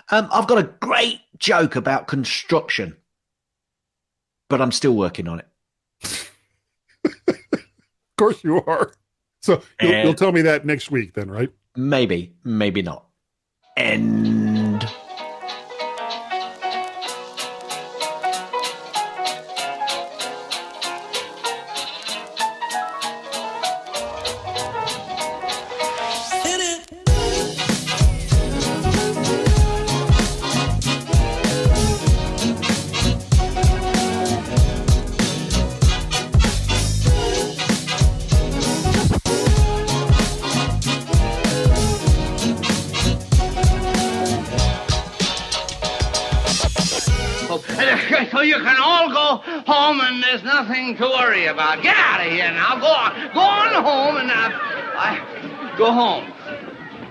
I've got a great joke about construction, but I'm still working on it. Of course you are. So you'll tell me that next week then, right? Maybe, maybe not. End. So you can all go home and there's nothing to worry about. Get out of here now. Go on. Go on home and go home.